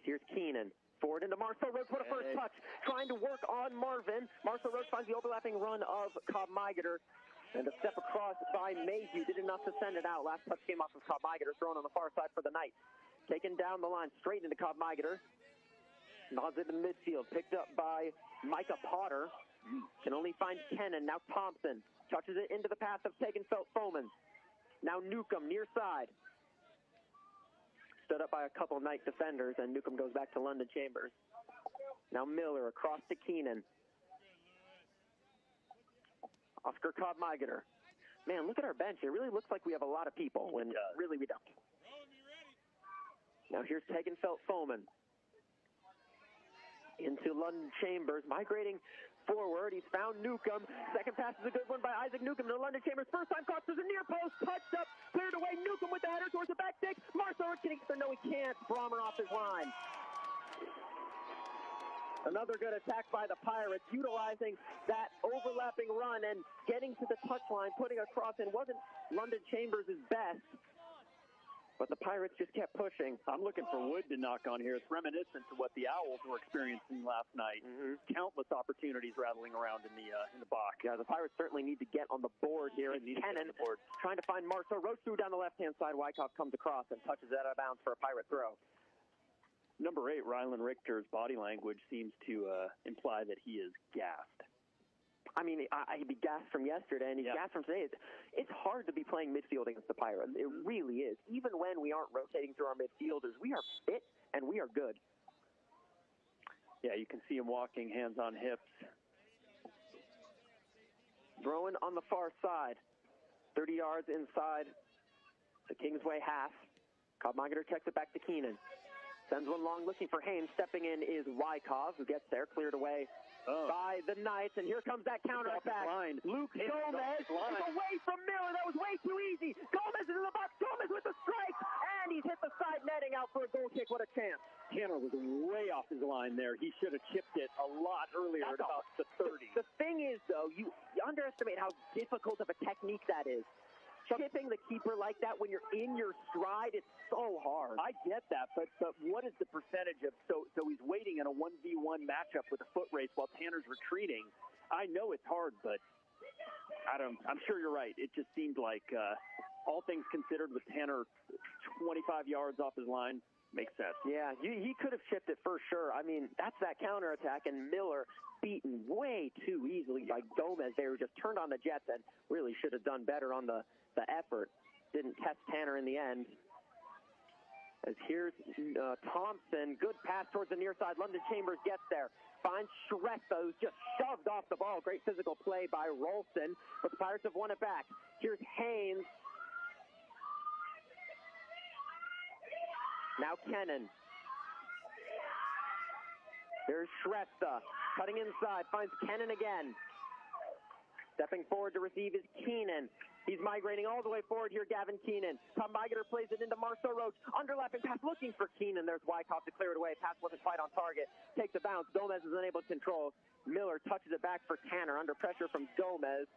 Here's Keenan. Forward into Marcel Roach. What a first touch. Trying to work on Marvin. Marcel Roach finds the overlapping run of Cobb Migeter. And a step across by Mayhew. Did enough to send it out. Last touch came off of Cobb Migeter. Thrown on the far side for the Knights. Taken down the line. Straight into Cobb Migeter. Nods it in midfield. Picked up by Micah Potter. Can only find Kennan. Now Thompson. Touches it into the path of Tegenfeld Foman. Now Newcomb near side. Stood up by a couple Knight defenders, and Newcomb goes back to London Chambers. Now Miller across to Keenan. Oscar Cobb Migeter. Man, look at our bench. It really looks like we have a lot of people, when really we don't. Now here's Tegenfeld Foman. Into London Chambers, migrating forward. He's found Newcomb. Second pass is a good one by Isaac Newcomb to London Chambers. First time cross to the near post. Touched up. Cleared away. Newcomb with the header towards the back six. Marcel can he get there? No, he can't. Brommer off his line. Another good attack by the Pirates, utilizing that overlapping run and getting to the touchline, putting a cross in. Wasn't London Chambers' best, but the Pirates just kept pushing. I'm looking for wood to knock on here. It's reminiscent to what the Owls were experiencing last night. Countless opportunities rattling around in the box. Yeah, the Pirates certainly need to get on the board here. And Kennan trying to find Marcel Roach through down the left-hand side. Wyckoff comes across and touches it out of bounds for a Pirate throw. Number 8, Rylan Richter's body language seems to imply that he is gassed. I mean, he'd be gassed from yesterday, and he's gassed from today. It's hard to be playing midfield against the Pirates. It really is. Even when we aren't rotating through our midfielders, we are fit and we are good. Yeah, you can see him walking, hands on hips. Throwing on the far side. 30 yards inside the Kingsway half. Cobb Migeter checks it back to Keenan. Sends one long, looking for Haynes. Stepping in is Wyckoff, who gets there, cleared away by the Knights. And here comes that counterattack. Luke Gomez is away from Miller. That was way too easy. Gomez is in the box. Gomez with the strike. And he's hit the side netting out for a goal kick. What a chance. Tanner was way off his line there. He should have chipped it a lot earlier at about the 30. The thing is, though, you underestimate how difficult of a technique that is. Chipping the keeper like that when you're in your stride, it's so hard. I get that, but what is the percentage of so he's waiting in a 1v1 matchup with a foot race while Tanner's retreating? I know it's hard, but I'm sure you're right. It just seemed like all things considered, with Tanner 25 yards off his line, makes sense. Yeah, he could have chipped it for sure. I mean, that's that counterattack, and Miller beaten way too easily by Gomez. They were just turned on the jets and really should have done better on the effort. Didn't test Tanner in the end. As here's Thompson. Good pass towards the near side. London Chambers gets there. Finds Shrestha, who's just shoved off the ball. Great physical play by Rolston, but the Pirates have won it back. Here's Haynes. Now Kennan. There's Shrestha. Cutting inside. Finds Kennan again. Stepping forward to receive is Keenan. He's migrating all the way forward here, Gavin Keenan. Cobb Migeter plays it into Marcel Roach. Underlapping pass looking for Keenan. There's Wyckoff to clear it away. Pass wasn't quite on target. Takes a bounce. Gomez is unable to control. Miller touches it back for Tanner. Under pressure from Gomez.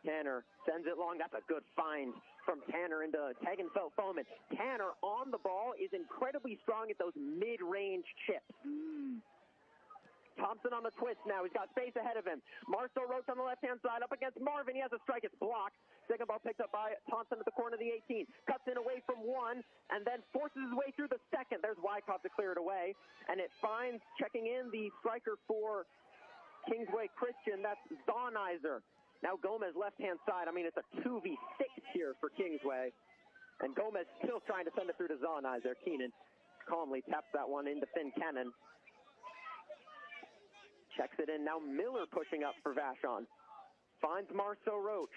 Tanner sends it long. That's a good find from Tanner into Tegenfeld Foman. Tanner on the ball is incredibly strong at those mid-range chips. Thompson on the twist now. He's got space ahead of him. Marcel Roach on the left-hand side up against Marvin. He has a strike. It's blocked. Second ball picked up by Thompson at the corner of the 18. Cuts in away from one and then forces his way through the second. There's Wyckoff to clear it away. And it finds, checking in, the striker for Kingsway Christian. That's Zonizer. Now Gomez left-hand side. I mean, it's a 2v6 here for Kingsway. And Gomez still trying to send it through to Zonizer. Keenan calmly taps that one into Finn Kennan. Checks it in. Now Miller pushing up for Vashon. Finds Marcel Roach.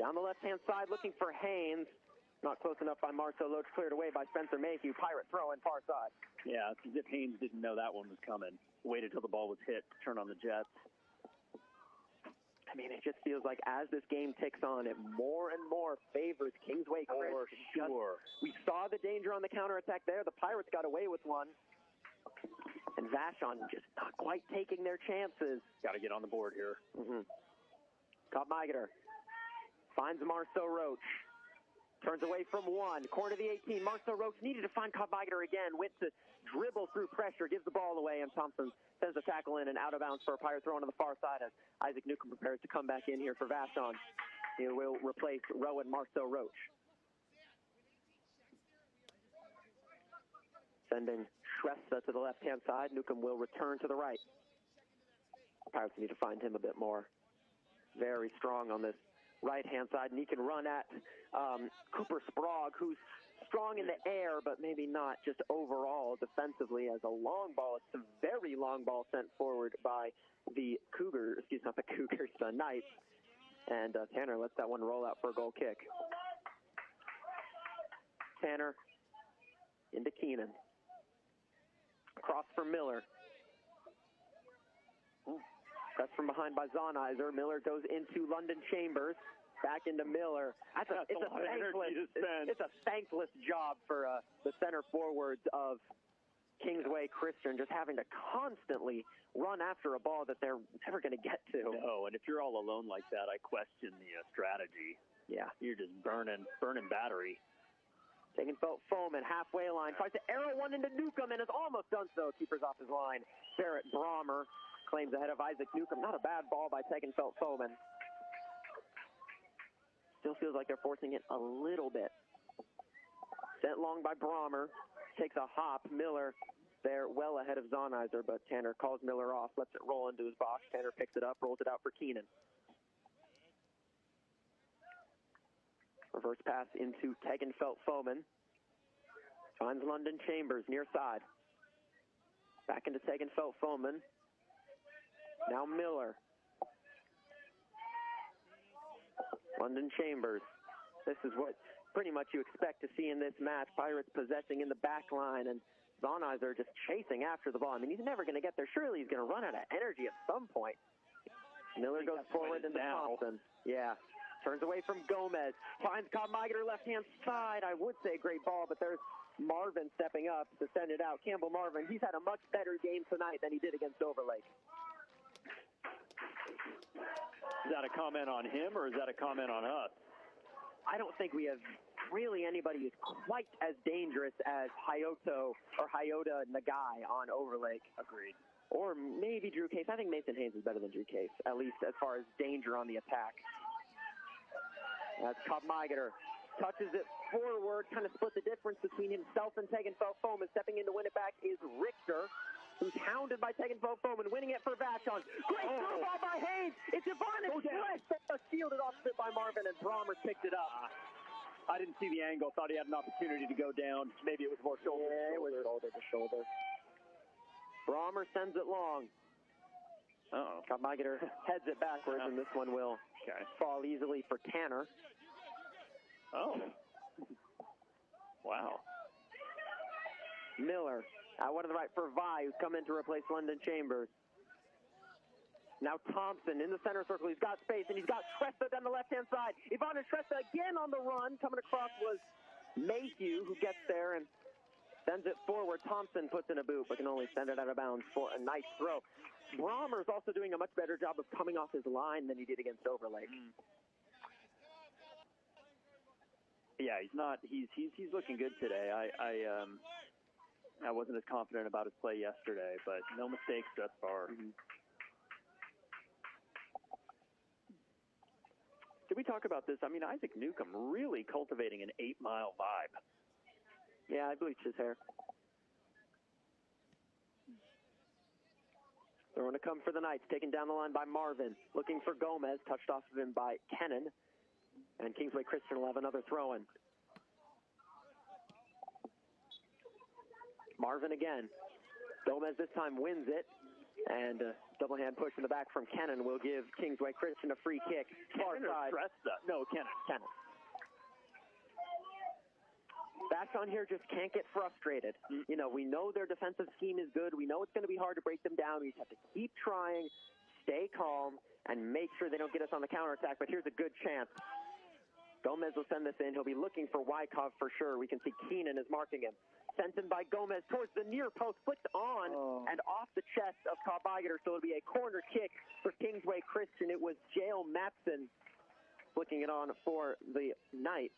Down the left-hand side looking for Haynes. Not close enough by Marcel Roach. Cleared away by Spencer Mayhew. Pirate throw in far side. Yeah, it's as if Haynes didn't know that one was coming. Waited till the ball was hit to turn on the Jets. I mean, it just feels like as this game ticks on, it more and more favors Kingsway Christian. For sure. We saw the danger on the counterattack there. The Pirates got away with one. And Vashon just not quite taking their chances. Got to get on the board here. Cobb Migeter finds Marcel Roach. Turns away from one. Corner to the 18. Marcel Roach needed to find Cobb-Magater again. Went to dribble through pressure. Gives the ball away, and Thompson sends the tackle in and out of bounds for a Pirate throw on the far side as Isaac Newcomb prepares to come back in here for Vashon. He will replace Rowan Marcel Roach. Sending Shrestha to the left-hand side. Newcomb will return to the right. Pirates need to find him a bit more. Very strong on this right-hand side, and he can run at Cooper Sprague, who's strong in the air, but maybe not just overall defensively as a long ball. It's a very long ball sent forward by the Cougars, not the Cougars, the Knights. And Tanner lets that one roll out for a goal kick. Tanner into Keenan. Across for Miller. That's from behind by Zonizer. Miller goes into London Chambers. Back into Miller. It's a thankless job for the center forwards of Kingsway Christian, just having to constantly run after a ball that they're never going to get to. No, and if you're all alone like that, I question the strategy. Yeah. You're just burning battery. Taking Foreman, halfway line. Tries to arrow one into Newcomb and has almost done so. Keeper's off his line. Barrett Brommer claims ahead of Isaac Newcomb. Not a bad ball by Tegenfeld Foreman. Still feels like they're forcing it a little bit. Sent long by Brommer. Takes a hop. Miller there well ahead of Zonizer, but Tanner calls Miller off. Lets it roll into his box. Tanner picks it up, rolls it out for Keenan. Reverse pass into Tegenfeld Foreman. Finds London Chambers near side. Back into Tegenfeld Foreman. Now Miller. London Chambers. This is what pretty much you expect to see in this match. Pirates possessing in the back line, and Zonizer just chasing after the ball. I mean, he's never going to get there. Surely he's going to run out of energy at some point. Miller goes forward into Thompson. Yeah. Turns away from Gomez. Finds Cobb-Magater left-hand side. I would say great ball, but there's Marvin stepping up to send it out. Campbell Marvin, he's had a much better game tonight than he did against Overlake. Is that a comment on him, or is that a comment on us? I don't think we have really anybody who's quite as dangerous as Hyota Nagai on Overlake. Agreed. Or maybe Drew Case. I think Mason Haynes is better than Drew Case, at least as far as danger on the attack. That's Cobb-Magater. Touches it forward, kind of split the difference between himself and Tegenfeld Foreman. Stepping in to win it back is Richter, who's hounded by Tegenfeld Foreman, winning it for Vashon. Great throw ball by Haynes. It's Ivanis. Shielded off by Marvin, and Brommer picked it up. I didn't see the angle. Thought he had an opportunity to go down. Maybe it was more shoulder. Yeah, it was shoulder to shoulder. Brommer sends it long. Uh-oh. Cobb-Magater heads it backwards, and this one will fall easily for Tanner. Oh. Wow. Miller out one to the right for Vi, who's come in to replace London Chambers. Now Thompson in the center circle. He's got space, and he's got Shrestha down the left-hand side. Ivanis Shrestha again on the run. Coming across was Mayhew, who gets there and sends it forward. Thompson puts in a boot, but can only send it out of bounds for a nice throw. Brommer's also doing a much better job of coming off his line than he did against Overlake. Yeah, he's not. He's looking good today. I wasn't as confident about his play yesterday, but no mistakes thus far. Did we talk about this? I mean, Isaac Newcomb really cultivating an 8 Mile vibe. Yeah, I bleached his hair. They're going to come for the Knights, taken down the line by Marvin. Looking for Gomez, touched off of him by Kennan. And Kingsway Christian will have another throw-in. Marvin again. Gomez this time wins it. And a double hand push in the back from Kennan will give Kingsway Christian a free kick. Far side. No, Kennan. Vashon here just can't get frustrated. You know, we know their defensive scheme is good. We know it's going to be hard to break them down. We just have to keep trying, stay calm, and make sure they don't get us on the counterattack. But here's a good chance. Gomez will send this in. He'll be looking for Wykov for sure. We can see Keenan is marking him. Sent in by Gomez towards the near post, flicked on and off the chest of Cobb-Magater. So it'll be a corner kick for Kingsway Christian. It was Jael Matson flicking it on for the Knights.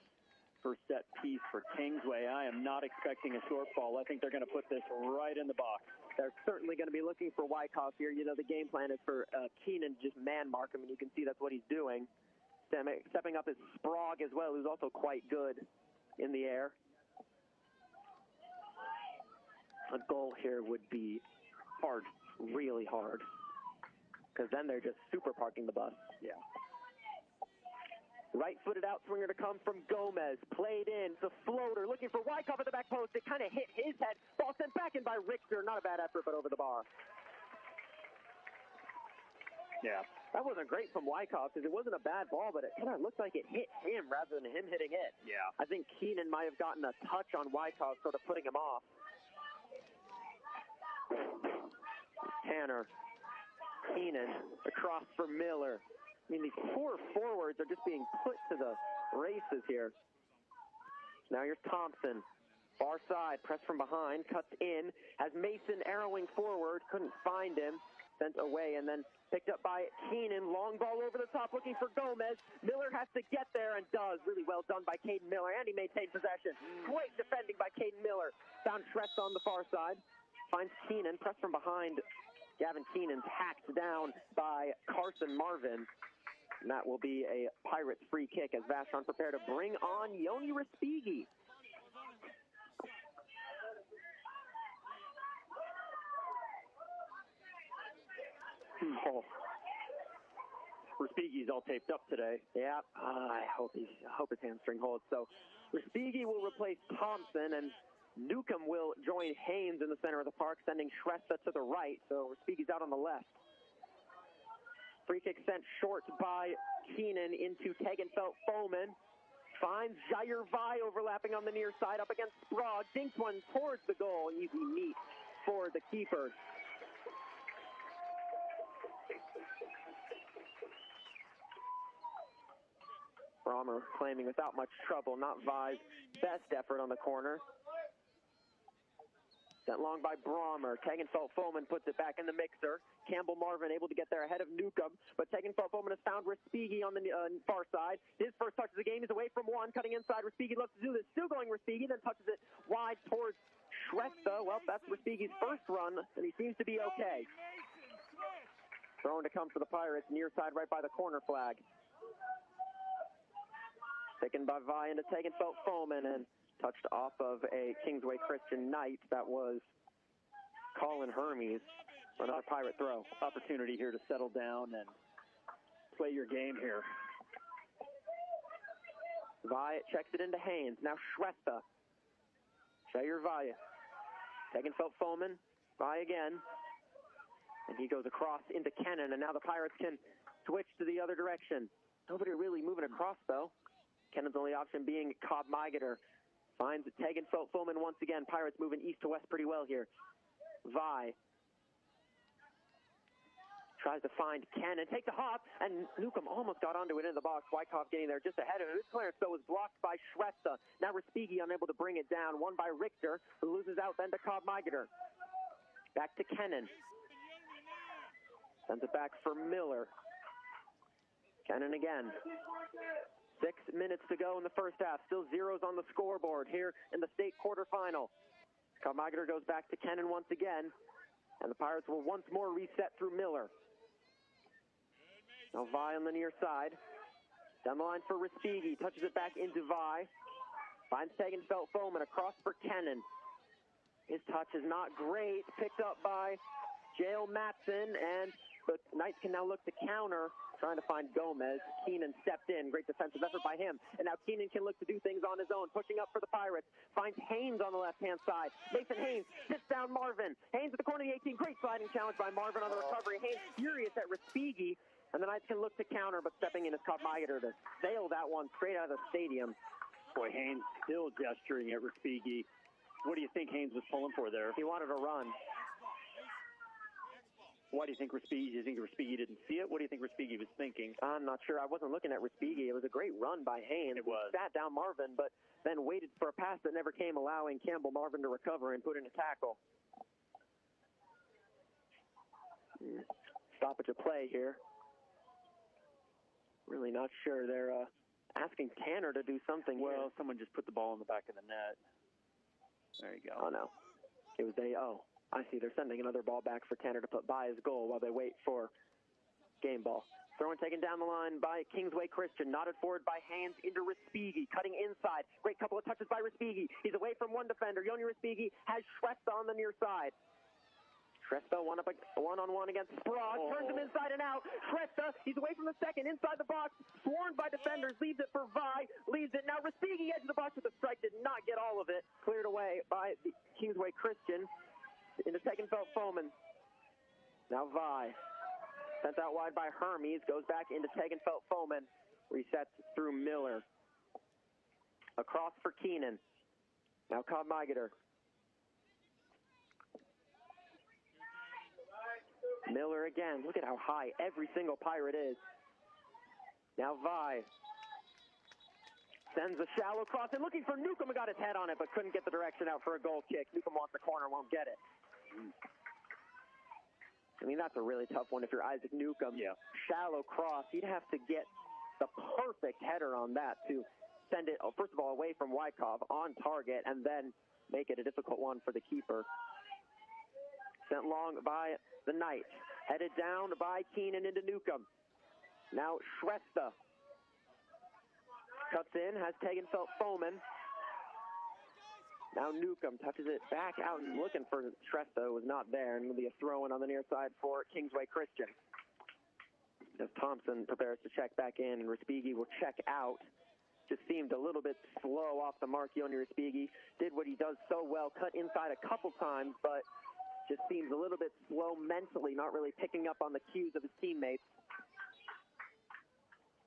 first set piece for Kingsway. I am not expecting a shortfall. I think they're going to put this right in the box. They're certainly going to be looking for Wyckoff here. You know, the game plan is for Keenan to just man mark him, and you can see that's what he's doing. Stepping up is Sprague as well, who's also quite good in the air. A goal here would be hard, really hard, because then they're just super parking the bus. Yeah. Right-footed outswinger to come from Gomez. Played in. The floater looking for Wyckoff at the back post. It kind of hit his head. Ball sent back in by Richter. Not a bad effort, but over the bar. Yeah. That wasn't great from Wyckoff because it wasn't a bad ball, but it kind of looked like it hit him rather than him hitting it. Yeah. I think Keenan might have gotten a touch on Wyckoff, sort of putting him off. Tanner. Keenan across for Miller. I mean, these poor forwards are just being put to the races here. Now here's Thompson. Far side, press from behind, cuts in, has Mason arrowing forward, couldn't find him, sent away, and then picked up by Keenan. Long ball over the top, looking for Gomez. Miller has to get there and does. Really well done by Caden Miller, and he maintained possession. Great defending by Caden Miller. Found Tress on the far side. Finds Keenan, press from behind. Gavin Keenan's hacked down by Carson Marvin. And that will be a Pirates free kick as Vashon prepare to bring on Yoni Respighi. Oh. Respighi's all taped up today. Yeah, I hope his hamstring holds. So Respighi will replace Thompson, and Newcomb will join Haynes in the center of the park, sending Shrestha to the right. So Respighi's out on the left. Free kick sent short by Keenan into Tegenfeld Foman. Finds Jair Vai overlapping on the near side up against Sprague. Dinks one towards the goal. Easy meet for the keeper. Brommer claiming without much trouble, not Vai's best effort on the corner. Sent long by Brommer. Tegenfeld Foman puts it back in the mixer. Campbell Marvin able to get there ahead of Newcomb, but Tegenfeld Foman has found Respighi on the far side. His first touch of the game is away from one, cutting inside. Respighi loves to do this. Still going Respighi, then touches it wide towards Shrestha. Well, that's Respighi's first run, and he seems to be okay. Thrown to come for the Pirates, near side right by the corner flag. Taken by Vai into Tegenfeld Foman and touched off of a Kingsway Christian Knight. That was Colin Hermes for another Pirate throw. Opportunity here to settle down and play your game here. Vai checks it into Haynes. Now Shrestha. Jair Vai. Tegenfeld Foman. Vai again. And he goes across into Kennan, and now the Pirates can switch to the other direction. Nobody really moving across, though. Kennan's only option being Cobb Migater. Finds Tegenfeld Foman once again. Pirates moving east to west pretty well here. Vai tries to find Cannon, takes a hop, and Newcomb almost got onto it in the box. Wyckoff getting there just ahead of him. His clearance, though, was blocked by Shrestha. Now Respighi unable to bring it down. Won by Richter, who loses out then to Cobb Migater. Back to Kennan. Sends it back for Miller. Kennan again. 6 minutes to go in the first half. Still zeros on the scoreboard here in the state quarterfinal. Cobb Migater goes back to Kennan once again, and the Pirates will once more reset through Miller. Now Vai on the near side. Down the line for Respighi. Touches it back into Vai. Finds Tegenfeld Foman across for Kennan. His touch is not great. Picked up by Jael Matson, and the Knights can now look to counter, trying to find Gomez. Keenan stepped in. Great defensive effort by him. And now Keenan can look to do things on his own. Pushing up for the Pirates. Finds Haynes on the left-hand side. Mason Haynes sits down Marvin. Haynes at the corner of the 18. Great sliding challenge by Marvin on the recovery. Haynes furious at Respighi. And the Knights can look to counter, but stepping in is Cobb Migater to sail that one straight out of the stadium. Boy, Haynes still gesturing at Respighi. What do you think Haynes was pulling for there? He wanted a run. Why do you think Respighi? Do you think Respighi didn't see it? What do you think Respighi was thinking? I'm not sure. I wasn't looking at Respighi. It was a great run by Haynes. It was. He sat down Marvin, but then waited for a pass that never came, allowing Campbell Marvin to recover and put in a tackle. Stoppage of play here. Really not sure they're asking Tanner to do something Well, here. someone just put the ball in the back of the net. There you go. Oh, no. It was I see. They're sending another ball back for Tanner to put by his goal while they wait for game ball. Throw and taken down the line by Kingsway Christian. Knotted forward by Haynes into Respighi. Cutting inside. Great couple of touches by Respighi. He's away from one defender. Yoni Respighi has Schwesta on the near side. Schwesta one-on-one against Sprague. Turns him inside and out. Schwesta, he's away from the second. Inside the box. Swarmed by defenders. Leaves it for Vi. Leaves it. Now Respighi edge of the box with a strike. Did not get all of it. Cleared away by the Kingsway Christian. Into Tegenfeld-Foman. Now Vi. Sent out wide by Hermes, goes back into Tegenfeld-Foman, resets through Miller. Across for Keenan. Now Cobb Migeter. Miller again. Look at how high every single Pirate is. Now Vi. Sends a shallow cross and looking for Newcomb, and got his head on it, but couldn't get the direction out for a goal kick. Newcomb wants the corner, won't get it. I mean, that's a really tough one if you're Isaac Newcomb. Yeah. Shallow cross. You'd have to get the perfect header on that to send it, first of all, away from Wykov on target and then make it a difficult one for the keeper. Sent long by the Knight. Headed down by Keenan into Newcomb. Now Schwesta. Cuts in, has Tegenfeld-Foman. Now Newcomb touches it back out and looking for Schwesta, was not there, and will be a throw-in on the near side for Kingsway Christian. As Thompson prepares to check back in, and Respighi will check out. Just seemed a little bit slow off the mark. Yoni Respighi did what he does so well, cut inside a couple times, but just seems a little bit slow mentally, not really picking up on the cues of his teammates.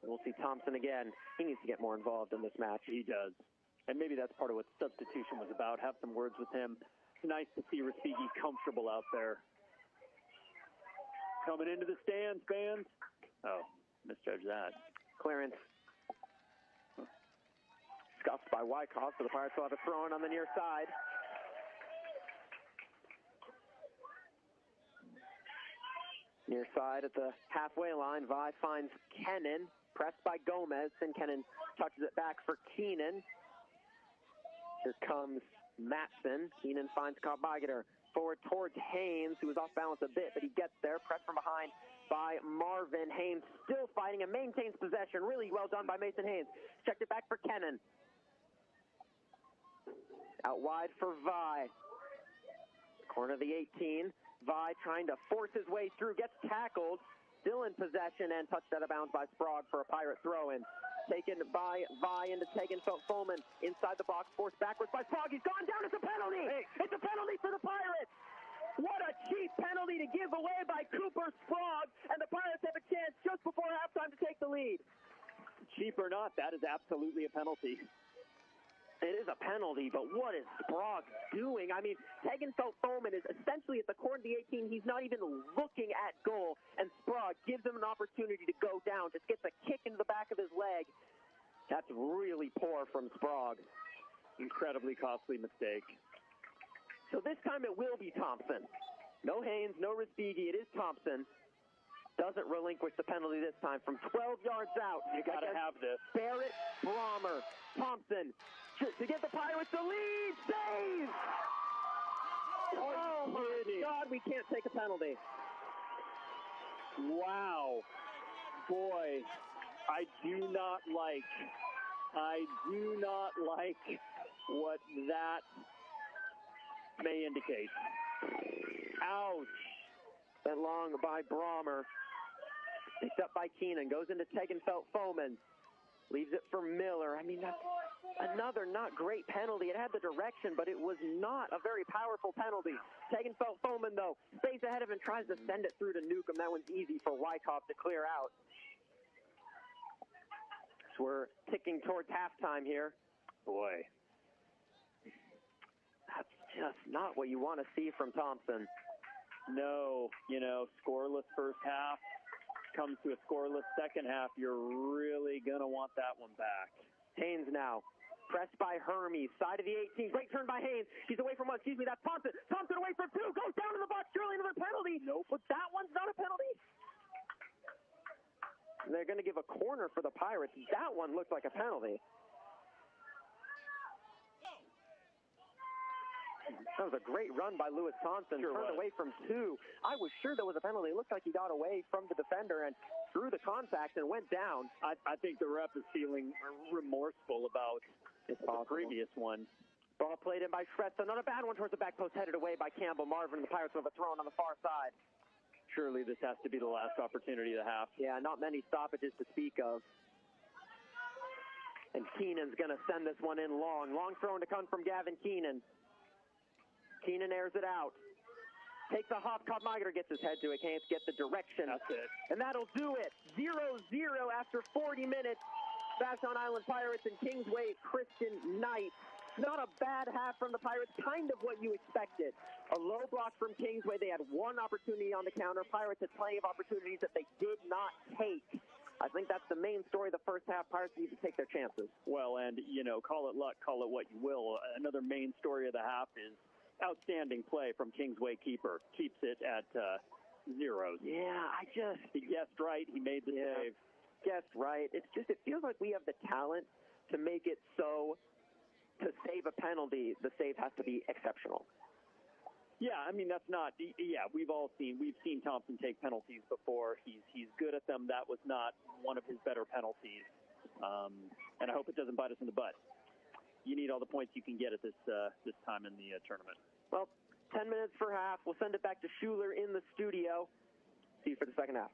And we'll see Thompson again. He needs to get more involved in this match. He does. And maybe that's part of what substitution was about. Have some words with him. It's nice to see Respighi comfortable out there. Coming into the stands, fans. Oh, misjudged that. Clearance. Scuffed by Wykov, so the Pirates will have a throw-in on the near side. Near side at the halfway line, Vi finds Kennan, pressed by Gomez, and Kennan touches it back for Keenan. Here comes Matson. Keenan finds Cobb Migeter. Forward towards Haynes, who was off balance a bit, but he gets there. Pressed from behind by Marvin. Haynes still fighting and maintains possession. Really well done by Mason Haynes. Checked it back for Kennan. Out wide for Vi. Corner of the 18. Vi trying to force his way through. Gets tackled. Still in possession and touched out of bounds by Sprague for a Pirate throw-in. Taken by Vi into Tegenfeld-Foman. Inside the box, forced backwards by Sprague. He's gone down. It's a penalty. It's a penalty for the Pirates. What a cheap penalty to give away by Cooper Sprague. And the Pirates have a chance just before halftime to take the lead. Cheap or not, that is absolutely a penalty. It is a penalty, but what is Sprague doing? I mean, Tegenfeld-Foman is essentially at the corner of the 18. He's not even looking at goal, and Sprague gives him an opportunity to go down, just gets a kick into the back of his leg. That's really poor from Sprague. Incredibly costly mistake. So this time it will be Thompson. No Haynes, no Respighi. It is Thompson. Doesn't relinquish the penalty this time from 12 yards out. You got to have this. Barrett, Brommer, Thompson to get the Pirates the lead. Save! Oh my God, we can't take a penalty. Wow. Boy, I do not like what that may indicate. Ouch. Sent long by Brommer. Picked up by Keenan. Goes into Tegenfeld-Foman. Leaves it for Miller. I mean, that's another not great penalty. It had the direction, but it was not a very powerful penalty. Tegenfeld-Foman, though, stays ahead of him, tries to send it through to Newcomb. That one's easy for Wykov to clear out. So we're ticking towards halftime here. Boy. That's just not what you want to see from Thompson. No, scoreless first half. Comes to a scoreless second half, you're really going to want that one back. Haynes now. Pressed by Hermes. Side of the 18. Great turn by Haynes. He's away from one. Excuse me, that's Thompson. Thompson away from two. Goes down in the box. Surely another penalty. Nope. But that one's not a penalty. They're going to give a corner for the Pirates. That one looked like a penalty. That was a great run by Lewis Thompson. Turned away from two. I was sure there was a penalty. It looked like he got away from the defender and threw the contact and went down. I think the ref is feeling remorseful about the previous one. Ball played in by Shrestha. Not a bad one towards the back post, headed away by Campbell Marvin. The Pirates will have a throw on the far side. Surely this has to be the last opportunity of the half. Yeah, not many stoppages to speak of. And Keenan's going to send this one in long. Long throw to come from Gavin Keenan. Keenan airs it out. Takes a hop. Cobb Miger gets his head to it. Can't get the direction. That's it. And that'll do it. 0-0 after 40 minutes. Vashon Island Pirates and Kingsway Christian Knight. Not a bad half from the Pirates. Kind of what you expected. A low block from Kingsway. They had one opportunity on the counter. Pirates had plenty of opportunities that they did not take. I think that's the main story of the first half. Pirates need to take their chances. Well, and, call it luck, call it what you will. Another main story of the half is outstanding play from Kingsway keeper. Keeps it at zeros. Yeah, He guessed right. He made the save. Guessed right. It feels like we have the talent to make it so to save a penalty, the save has to be exceptional. Yeah, I mean, that's not, we've seen Thompson take penalties before. He's good at them. That was not one of his better penalties. And I hope it doesn't bite us in the butt. You need all the points you can get at this time in the tournament. Well, 10 minutes for half. We'll send it back to Schuler in the studio. See you for the second half.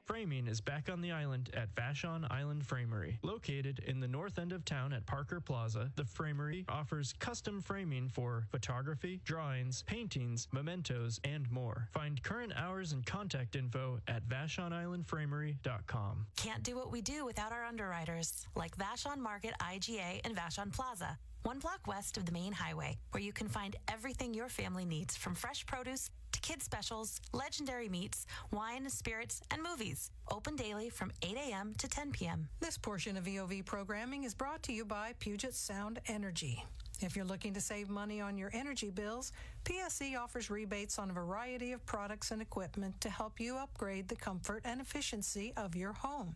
Framing is back on the island at Vashon Island Framery. Located in the north end of town at Parker Plaza, the Framery offers custom framing for photography, drawings, paintings, mementos, and more. Find current hours and contact info at VashonIslandFramery.com. Can't do what we do without our underwriters, like Vashon Market IGA and Vashon Plaza, 1 block west of the main highway, where you can find everything your family needs, from fresh produce to kid specials, legendary meats, wine, spirits, and movies. Open daily from 8 a.m. to 10 p.m. This portion of EOV programming is brought to you by Puget Sound Energy. If you're looking to save money on your energy bills, PSE offers rebates on a variety of products and equipment to help you upgrade the comfort and efficiency of your home.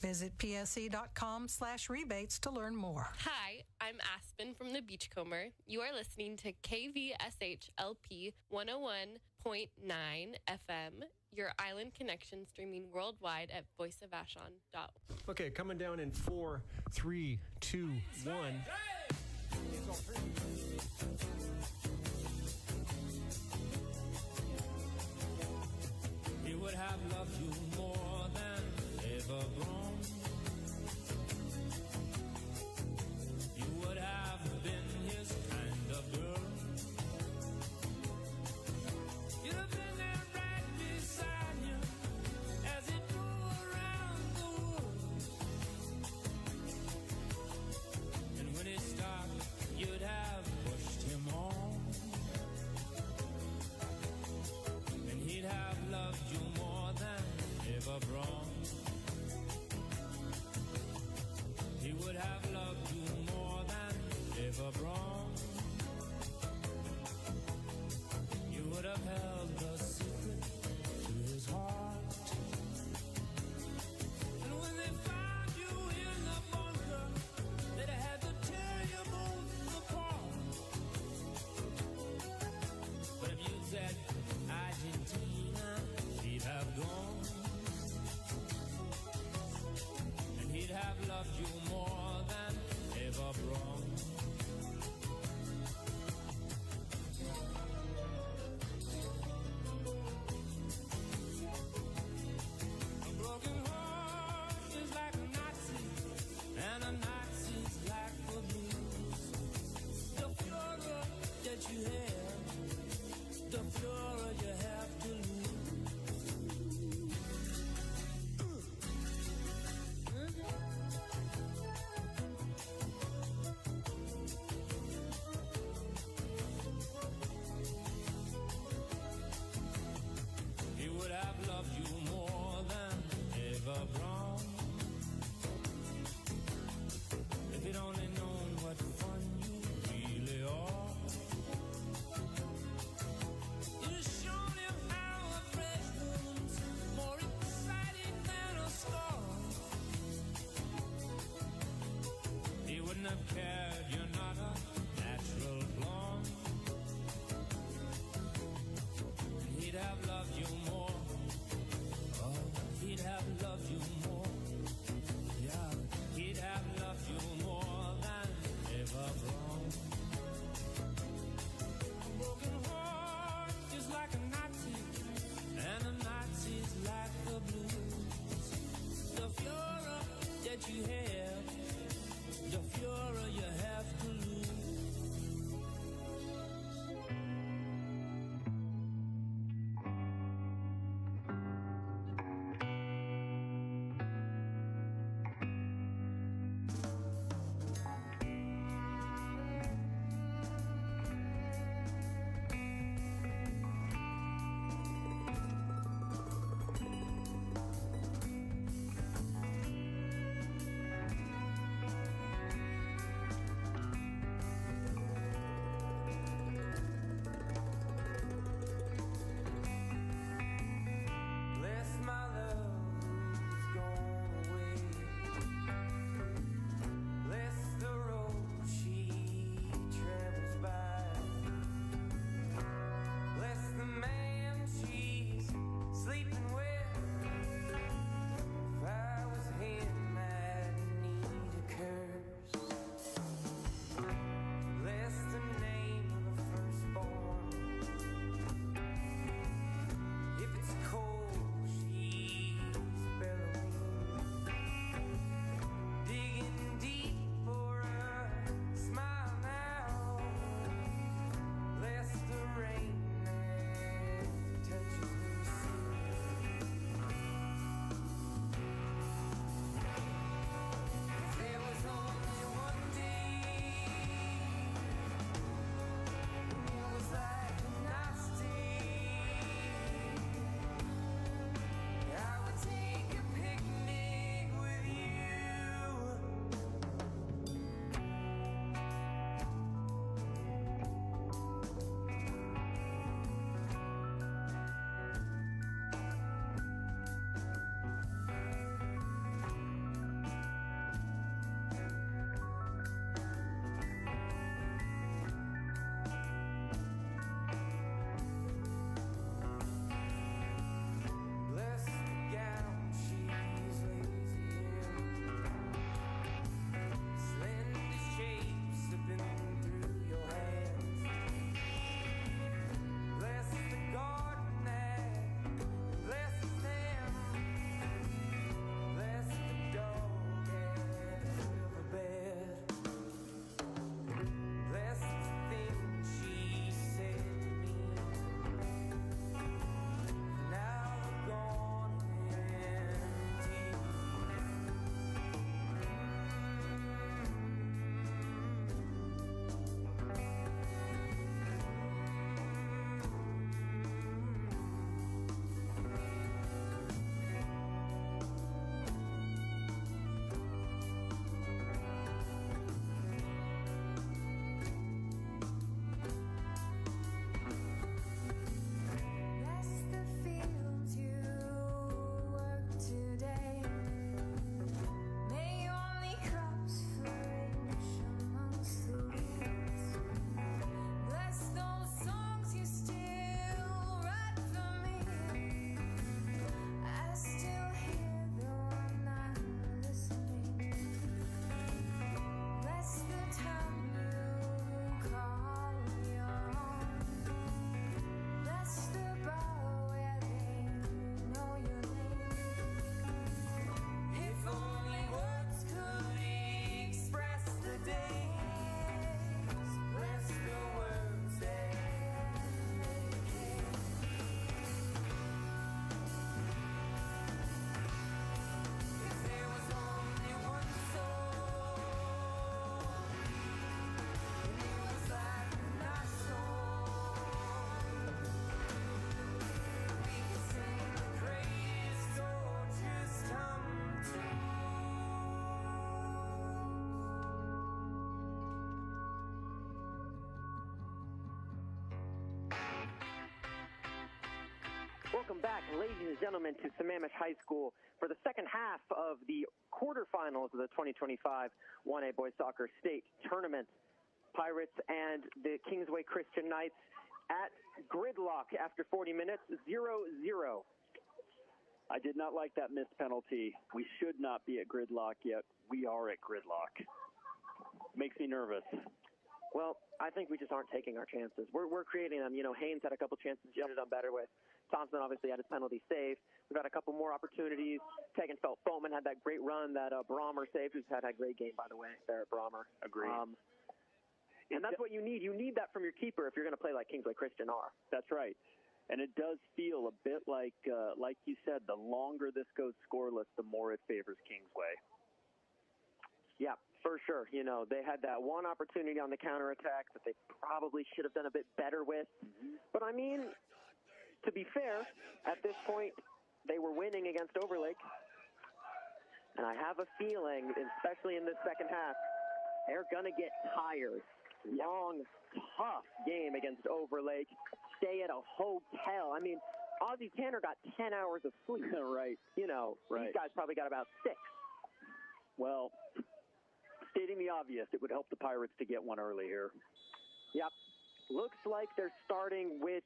Visit pse.com/rebates to learn more. Hi, I'm Aspen from the Beachcomber. You are listening to KVSHLP 101.9 FM, your island connection, streaming worldwide at voiceofvashon.org. Okay, coming down in 4, 3, 2, 1. He would have loved you more than ever grown. You would have been his kind of girl. You'd have been there right beside him as he drove around the world. And when he stopped, you'd have pushed him on. And he'd have loved you more than back, ladies and gentlemen, to Sammamish High School for the second half of the quarterfinals of the 2025 1A Boys Soccer State Tournament. Pirates and the Kingsway Christian Knights at gridlock after 40 minutes, 0-0. I did not like that missed penalty. We should not be at gridlock yet. We are at gridlock. Makes me nervous. Well, I think we just aren't taking our chances. We're creating them. You know, Haynes had a couple chances he should have done better with. Thompson obviously had his penalty saved. We've had a couple more opportunities. Tegenfeld-Foman had that great run that Brommer saved, who's had a great game, by the way, there at Brommer. Agreed. And that's what you need. You need that from your keeper if you're going to play like Kingsway Christian are. That's right. And it does feel a bit like you said, the longer this goes scoreless, the more it favors Kingsway. Yeah, for sure. You know, they had that one opportunity on the counterattack that they probably should have done a bit better with. But, I mean, to be fair, at this point, they were winning against Overlake. And I have a feeling, especially in this second half, they're going to get tired. Long, tough game against Overlake. Stay at a hotel. I mean, Ozzie Tanner got 10 hours of sleep. Right. You know, these guys probably got about 6. Well, stating the obvious, it would help the Pirates to get one early here. Yep. Looks like they're starting with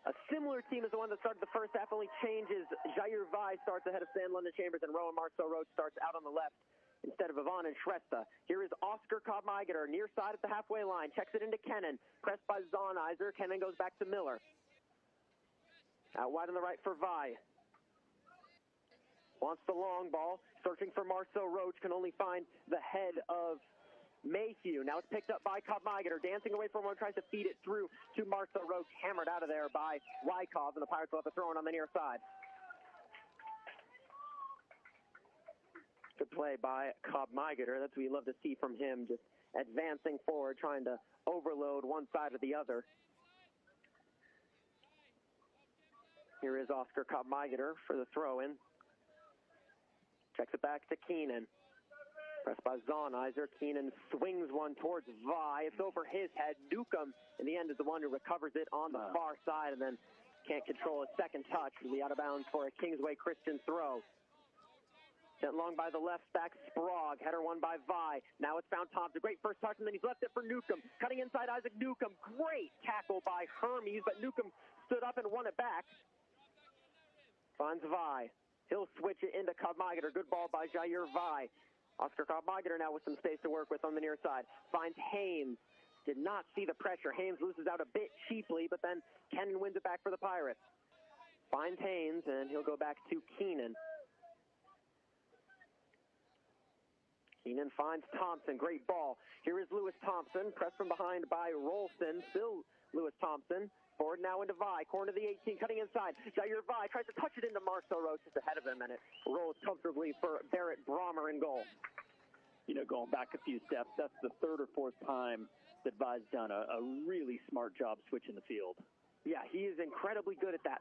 a similar team as the one that started the first half, only changes. Jair Vai starts ahead of San London Chambers, and Rowan Marceau Roach starts out on the left instead of Yvonne and Shrestha. Here is Oscar Cobb-Migeter, near side at the halfway line. Checks it into Kennan. Pressed by Zonizer. Kennan goes back to Miller. Out wide on the right for Vi. Wants the long ball. Searching for Marceau Roach. Can only find the head of Mayhew. Now it's picked up by Cobb-Migeter. Dancing away from one. Tries to feed it through to Marceau Roach. Hammered out of there by Wykov. And the Pirates will have to throw it on the near side. Good play by Cobb-Migeter. That's what you love to see from him, just advancing forward, trying to overload one side or the other. Here is Oscar Cobb-Migeter for the throw-in. Checks it back to Keenan. Pressed by Zonizer. Keenan swings one towards Vi. It's over his head. Newcomb, in the end, is the one who recovers it on the far side and then can't control a second touch. He'll be out of bounds for a Kingsway Christian throw. Sent long by the left back, Sprague. Header won by Vi. Now it's found Thompson. Great first touch, and then he's left it for Newcomb. Cutting inside Isaac Newcomb. Great tackle by Hermes, but Newcomb stood up and won it back. Finds Vi. He'll switch it into Cobb-Migeter. Good ball by Jair Vi. Oscar Cobb-Migeter now with some space to work with on the near side. Finds Haynes. Did not see the pressure. Haynes loses out a bit cheaply, but then Kennan wins it back for the Pirates. Finds Haynes, and he'll go back to Keenan. Keenan finds Thompson. Great ball. Here is Lewis Thompson. Pressed from behind by Rolston. Still Lewis Thompson. Forward now into Vi. Corner of the 18. Cutting inside. Jair Vi tries to touch it into Marceau Roach. Just ahead of him, and it rolls comfortably for Barrett Brommer in goal. You know, going back a few steps, that's the third or fourth time that Vi's done a really smart job switching the field. Yeah, he is incredibly good at that.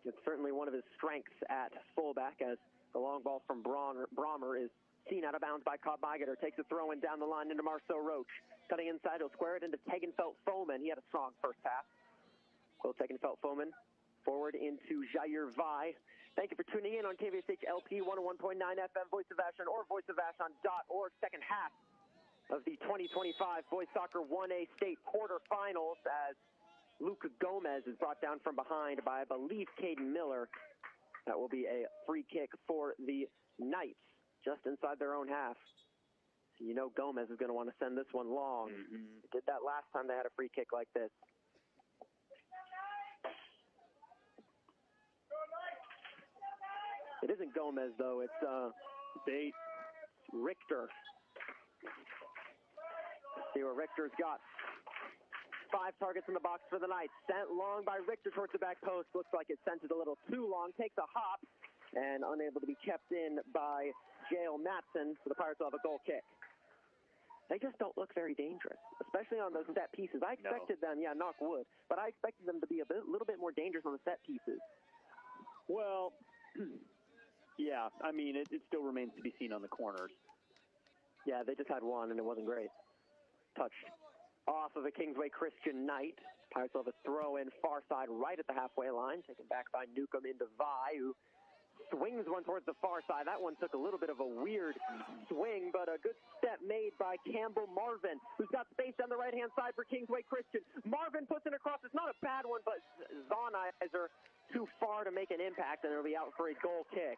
It's certainly one of his strengths at fullback, as the long ball from Brommer is seen out of bounds by Cobb-Migeter. Takes a throw in down the line into Marceau Roach. Cutting inside, he'll square it into Tegenfeld-Foman. He had a strong first half. Will Tegenfeld-Foman forward into Jair Vi. Thank you for tuning in on KVSH LP 101.9 FM, Voice of Vashon, or voiceofvashon.org. Second half of the 2025 Boys Soccer 1A State quarterfinals, as Luke Gomez is brought down from behind by, I believe, Caden Miller. That will be a free kick for the Knights, just inside their own half. So you know Gomez is going to want to send this one long. They did that last time they had a free kick like this. It isn't Gomez, though. It's Richter. See what Richter's got. 5 targets in the box for the Knights. Sent long by Richter towards the back post. Looks like it sent it a little too long. Takes a hop and unable to be kept in by Jael Matson. So the Pirates will have a goal kick. They just don't look very dangerous, especially on those set pieces. I expected them, knock wood, but I expected them to be a little bit more dangerous on the set pieces. Well, yeah, I mean, it still remains to be seen on the corners. Yeah, they just had one, and it wasn't great. Touched off of a Kingsway Christian Knight. Pirates will have a throw in far side right at the halfway line, taken back by Newcomb into Vi, who swings one towards the far side. That one took a little bit of a weird swing, but a good step made by Campbell Marvin, who's got space on the right-hand side for Kingsway Christian. Marvin puts it across. It's not a bad one, but Zonizer too far to make an impact, and it'll be out for a goal kick.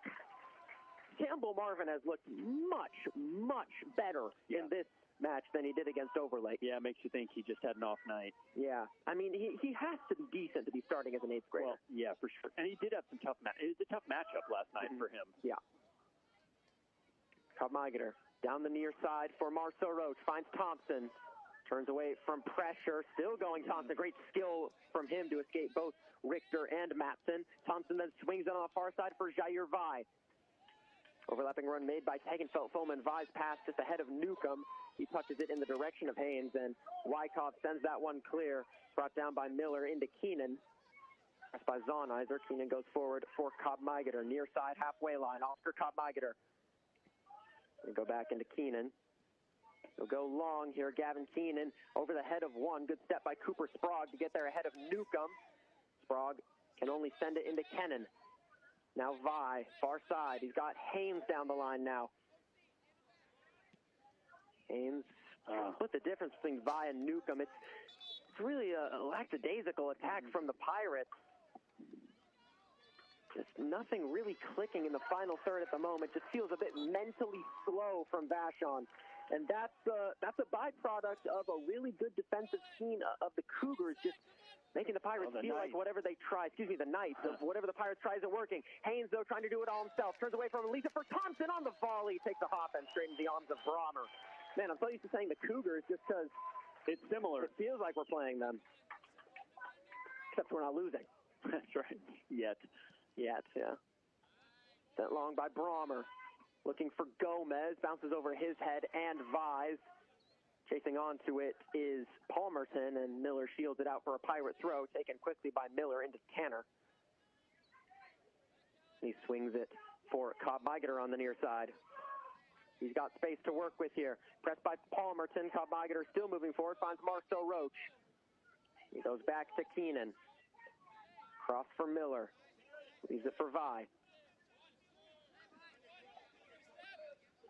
Campbell Marvin has looked much, much better in this match than he did against Overlake. Yeah, it makes you think he just had an off night. Yeah, I mean, he has to be decent to be starting as an 8th grader. Well, yeah, for sure. And he did have some tough it was a tough matchup last night for him. Yeah. Cobb-Migeter down the near side for Marceau Roach, finds Thompson, turns away from pressure, still going Thompson. Great skill from him to escape both Richter and Matson. Thompson then swings it on the far side for Jair Vi. Overlapping run made by Tegenfeld-Foman. Vi's pass just ahead of Newcomb. He touches it in the direction of Haynes, and Wyckoff sends that one clear. Brought down by Miller into Keenan. Pressed by Zonizer. Keenan goes forward for Cobb-Migeter. Near side halfway line. Oscar Cobb-Migeter. Going to go back into Keenan. He'll go long here. Gavin Keenan over the head of one. Good step by Cooper Sprague to get there ahead of Newcomb. Sprague can only send it into Kennan. Now Vi, far side. He's got Haynes down the line now. Haynes, split the difference between Vi and Newcomb. It's really a lackadaisical attack from the Pirates. Just nothing really clicking in the final third at the moment. Just feels a bit mentally slow from Vashon. And that's a byproduct of a really good defensive scheme of the Cougars, just making the Pirates feel like whatever they try, the Knights, of whatever the Pirates try isn't working. Haynes, though, trying to do it all himself. Turns away from him, leaves it for Thompson on the volley. Takes a hop and straight into the arms of Brommer. Man, I'm so used to saying the Cougars just because it's similar. It feels like we're playing them. Except we're not losing. That's right. Yet, yeah. Sent long by Brommer. Looking for Gomez. Bounces over his head and Vi's. Chasing onto it is Palmerton, and Miller shields it out for a Pirate throw, taken quickly by Miller into Tanner. He swings it for Cobb-Migeter on the near side. He's got space to work with here. Pressed by Palmerton. Cobb-Migeter still moving forward, finds Marceau Roach. He goes back to Keenan. Cross for Miller. Leaves it for Vi.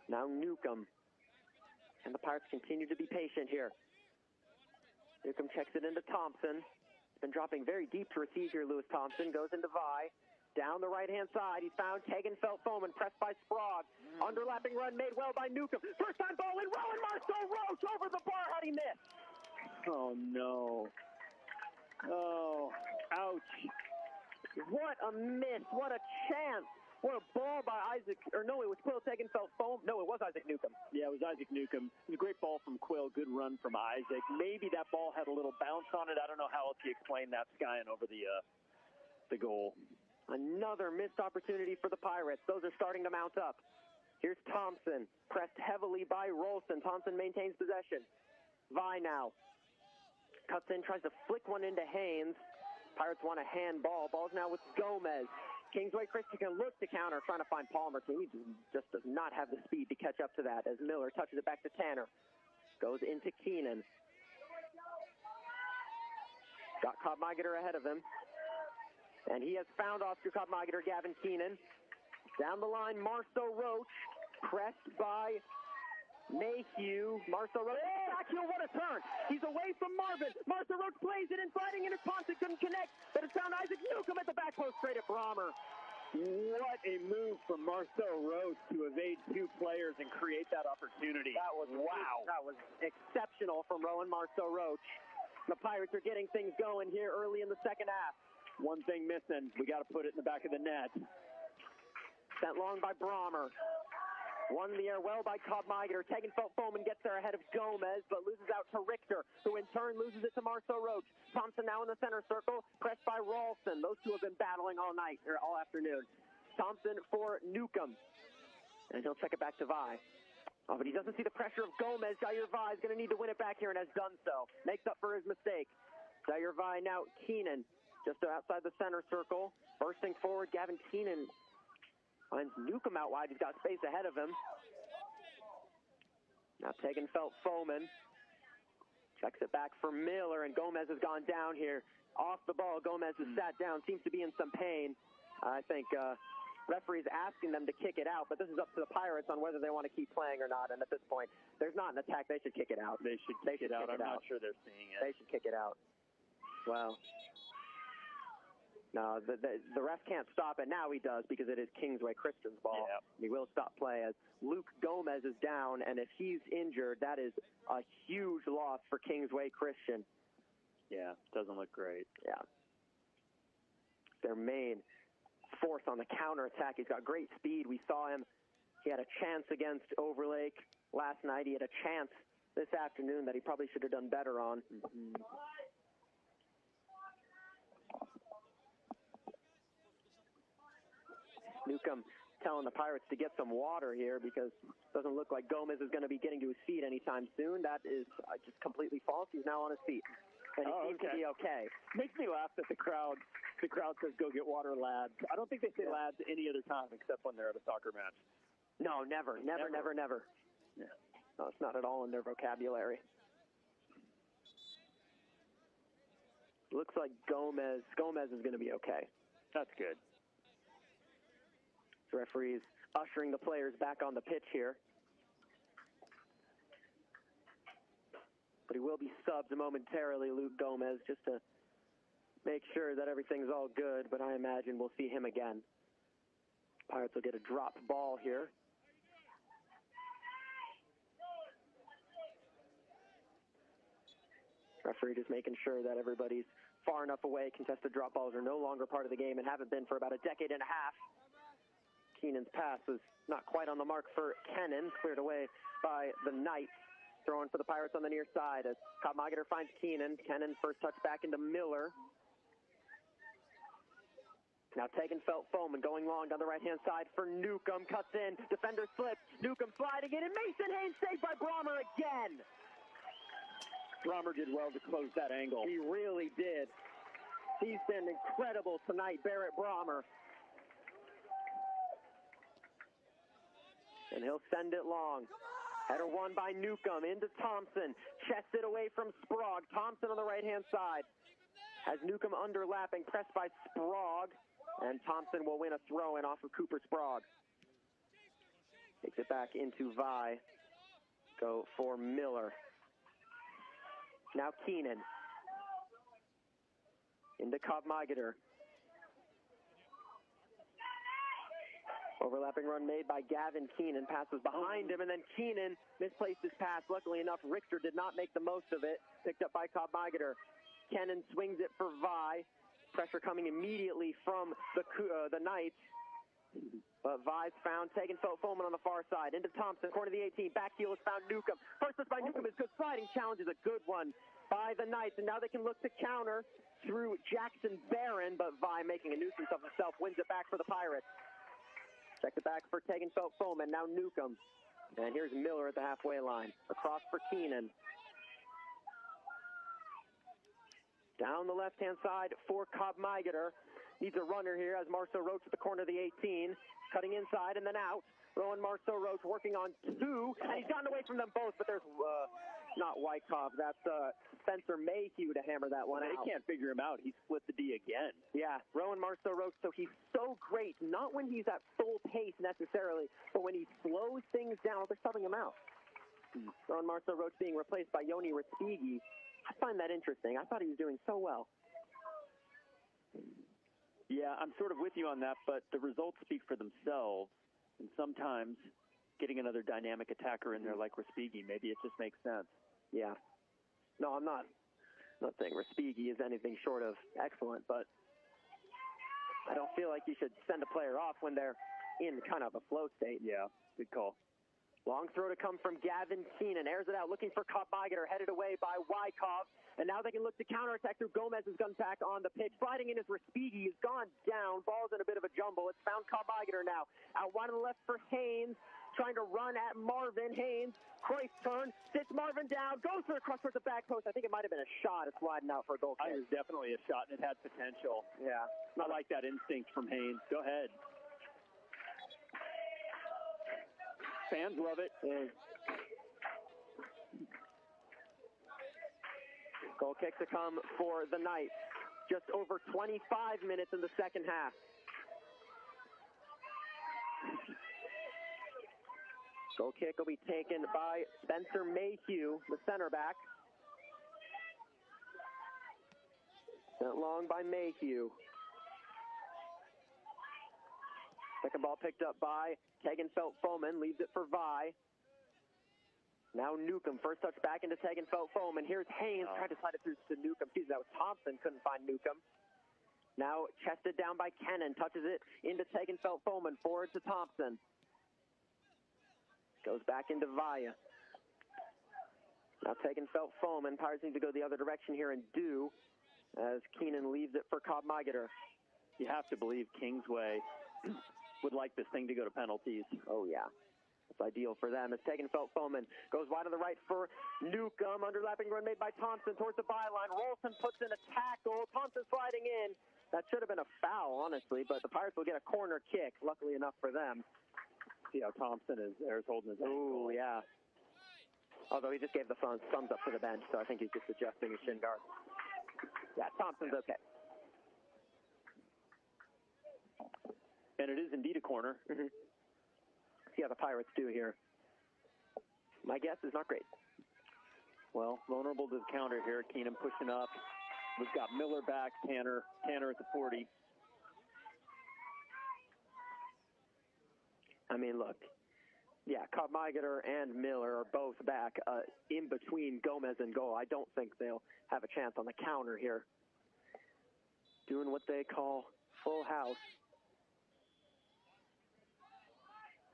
Now Newcomb. And the Pirates continue to be patient here. Newcomb checks it into Thompson. Been dropping very deep to receive here, Lewis Thompson. Goes into Vi. Down the right-hand side, he's found Tegenfeld-Foman, pressed by Sprague. Underlapping run made well by Newcomb. First time ball in, Rowan Marceau Roach over the bar. How'd he miss? Oh, no. Oh, ouch. What a miss. What a chance. What a ball by Isaac, or no, it was Quill Tegenfeld-Foman. No, it was Isaac Newcomb. Yeah, it was Isaac Newcomb. It was a great ball from Quill, good run from Isaac. Maybe that ball had a little bounce on it. I don't know how else you explain that skying over the goal. Another missed opportunity for the Pirates. Those are starting to mount up. Here's Thompson, pressed heavily by Rolston. Thompson maintains possession. Vi now. Cuts in, tries to flick one into Haynes. Pirates want a handball. Ball's now with Gomez. Kingsway Christian can look to counter, trying to find Palmerton. He just does not have the speed to catch up to that as Miller touches it back to Tanner. Goes into Keenan. Got Cobb-Migeter ahead of him. And he has found Oscar Cobb-Migeter, Gavin Keenan. Down the line, Marceau Roach, pressed by Mayhew. Marceau Roach, backheel, what a turn. He's away from Marvin. Marceau Roach plays it in, sliding into Thompson, couldn't connect, but it's found Isaac Newcomb at the back post, straight at Brommer. What a move from Marceau Roach to evade two players and create that opportunity. That was, wow. That was exceptional from Rowan Marceau Roach. The Pirates are getting things going here early in the second half. One thing missing. We got to put it in the back of the net. Sent long by Brommer. Won in the air well by Cobb-Migeter. Tegenfeld-Foman gets there ahead of Gomez, but loses out to Richter, who in turn loses it to Marceau Roach. Thompson now in the center circle, pressed by Ralston. Those two have been battling all night, or all afternoon. Thompson for Newcomb. And he'll check it back to Vi. Oh, but he doesn't see the pressure of Gomez. Jair Vi is going to need to win it back here and has done so. Makes up for his mistake. Jair Vi now Keenan, just outside the center circle. Bursting forward, Gavin Keenan finds Newcomb out wide. He's got space ahead of him. Now Tegenfeld-Foman Checks it back for Miller, and Gomez has gone down here. Off the ball, Gomez has sat down, seems to be in some pain. I think referee's asking them to kick it out, but this is up to the Pirates on whether they want to keep playing or not. And at this point, there's not an attack. They should kick it out. They should kick it out. I'm not sure they're seeing it. They should kick it out. Well, no, the ref can't stop it. Now he does, because it is Kingsway Christian's ball. Yeah. He will stop play as Luke Gomez is down, and if he's injured, that is a huge loss for Kingsway Christian. Yeah, doesn't look great. Yeah. Their main force on the counterattack. He's got great speed. We saw him. He had a chance against Overlake last night. He had a chance this afternoon that he probably should have done better on. Mm-hmm. Newcomb telling the Pirates to get some water here, because it doesn't look like Gomez is going to be getting to his feet anytime soon. That is just completely false. He's now on his feet, and he seems to be okay. Makes me laugh that the crowd says, "Go get water, lads." I don't think they say lads any other time except when they're at a soccer match. No, never. Yeah. No, it's not at all in their vocabulary. Looks like Gomez is going to be okay. That's good. Referees ushering the players back on the pitch here. But he will be subbed momentarily, Luke Gomez, just to make sure that everything's all good, but I imagine we'll see him again. Pirates will get a drop ball here. Referee just making sure that everybody's far enough away. Contested drop balls are no longer part of the game and haven't been for about a decade and a half. Keenan's pass was not quite on the mark for Kennan, cleared away by the Knights. Throwing for the Pirates on the near side as Kopmageter finds Keenan. Kennan first touch back into Miller. Now Tegenfeld-Foman going long down the right-hand side for Newcomb. Cuts in, defender slips, Newcomb sliding in, and Mason Haynes saved by Brommer again. Brommer did well to close that angle. He really did. He's been incredible tonight, Barrett Brommer. And he'll send it long. Header won by Newcomb into Thompson. Chests it away from Sprague. Thompson on the right-hand side. Has Newcomb underlapping, pressed by Sprague. And Thompson will win a throw-in off of Cooper Sprague. Takes it back into Vi. Go for Miller. Now Keenan. Into Kopmageter. Overlapping run made by Gavin Keenan. Passes behind him, and then Keenan misplaced his pass. Luckily enough, Richter did not make the most of it. Picked up by Kopmageter. Kennan swings it for Vi. Pressure coming immediately from the Knights. But Vi's found. Tegenfeld-Foman on the far side. Into Thompson, corner of the 18. Back heel is found Newcomb. First touch by Newcomb is good. Sliding challenge is a good one by the Knights. And now they can look to counter through Jackson Barron. But Vi, making a nuisance of himself, wins it back for the Pirates. Check it back for Tegenfeld-Foman. Now Newcomb. And here's Miller at the halfway line. Across for Keenan. Down the left-hand side for Kopmageter. Needs a runner here as Marceau Roach at the corner of the 18. Cutting inside and then out. Rowan Marceau Roach working on two. And he's gotten away from them both, but there's not Wyckoff. That's Spencer Mayhew to hammer that one out. They can't figure him out. He split the D again. Yeah, Rowan Marceau Roach. So he's so great, not when he's at full pace necessarily, but when he slows things down, they're subbing him out. Rowan Marceau Roach being replaced by Yoni Respighi. I find that interesting. I thought he was doing so well. Yeah, I'm sort of with you on that, but the results speak for themselves. And sometimes getting another dynamic attacker in there like Respighi, maybe it just makes sense. Yeah. No, I'm not saying Respighi is anything short of excellent, but I don't feel like you should send a player off when they're in kind of a flow state. Yeah, good call. Long throw to come from Gavin Keenan. Airs it out, looking for Kopmageter, headed away by Wyckoff. And now they can look to counterattack through Gomez's gun pack on the pitch. Sliding in is Respighi. He's gone down. Ball's in a bit of a jumble. It's found Kopmageter now. Out wide on the left for Haynes. Trying to run at Marvin. Haynes, Cruyff turn, sits Marvin down, goes for the cross towards the back post. I think it might have been a shot. It's sliding out for a goal kick. It was definitely a shot, and it had potential. Yeah. I like that instinct from Haynes. Go ahead. Fans love it. Goal kick to come for the Knights. Just over 25 minutes in the second half. Goal kick will be taken by Spencer Mayhew, the center back. Sent long by Mayhew. Second ball picked up by Tegenfeld-Foman, leaves it for Vi. Now Newcomb, first touch back into Tegenfeld-Foman. Here's Haynes, tried to slide it through to Newcomb. Excuse me, that was Thompson, couldn't find Newcomb. Now chested down by Kennan, touches it into Tegenfeld-Foman, forward to Thompson. Goes back into Vaya. Now Tegenfeld-Foman, Pirates need to go the other direction here and do, as Keenan leaves it for Cobb Migeter. You have to believe Kingsway would like this thing to go to penalties. Oh, yeah. It's ideal for them as Tegenfeld-Foman goes wide on the right for Newcomb. Underlapping run made by Thompson towards the byline. Rolson puts in a tackle. Thompson sliding in. That should have been a foul, honestly, but the Pirates will get a corner kick, luckily enough for them. See how Thompson is there, is holding his ankle. Ooh, yeah. Although he just gave the thumbs up to the bench, so I think he's just adjusting his shin guard. Yeah, Thompson's okay. And it is indeed a corner. Mm-hmm. See how the Pirates do here. My guess is not great. Well, vulnerable to the counter here. Keenan pushing up. We've got Miller back, Tanner at the 40. I mean, look. Yeah, Cobb Migeter and Miller are both back in between Gomez and goal. I don't think they'll have a chance on the counter here. Doing what they call full house.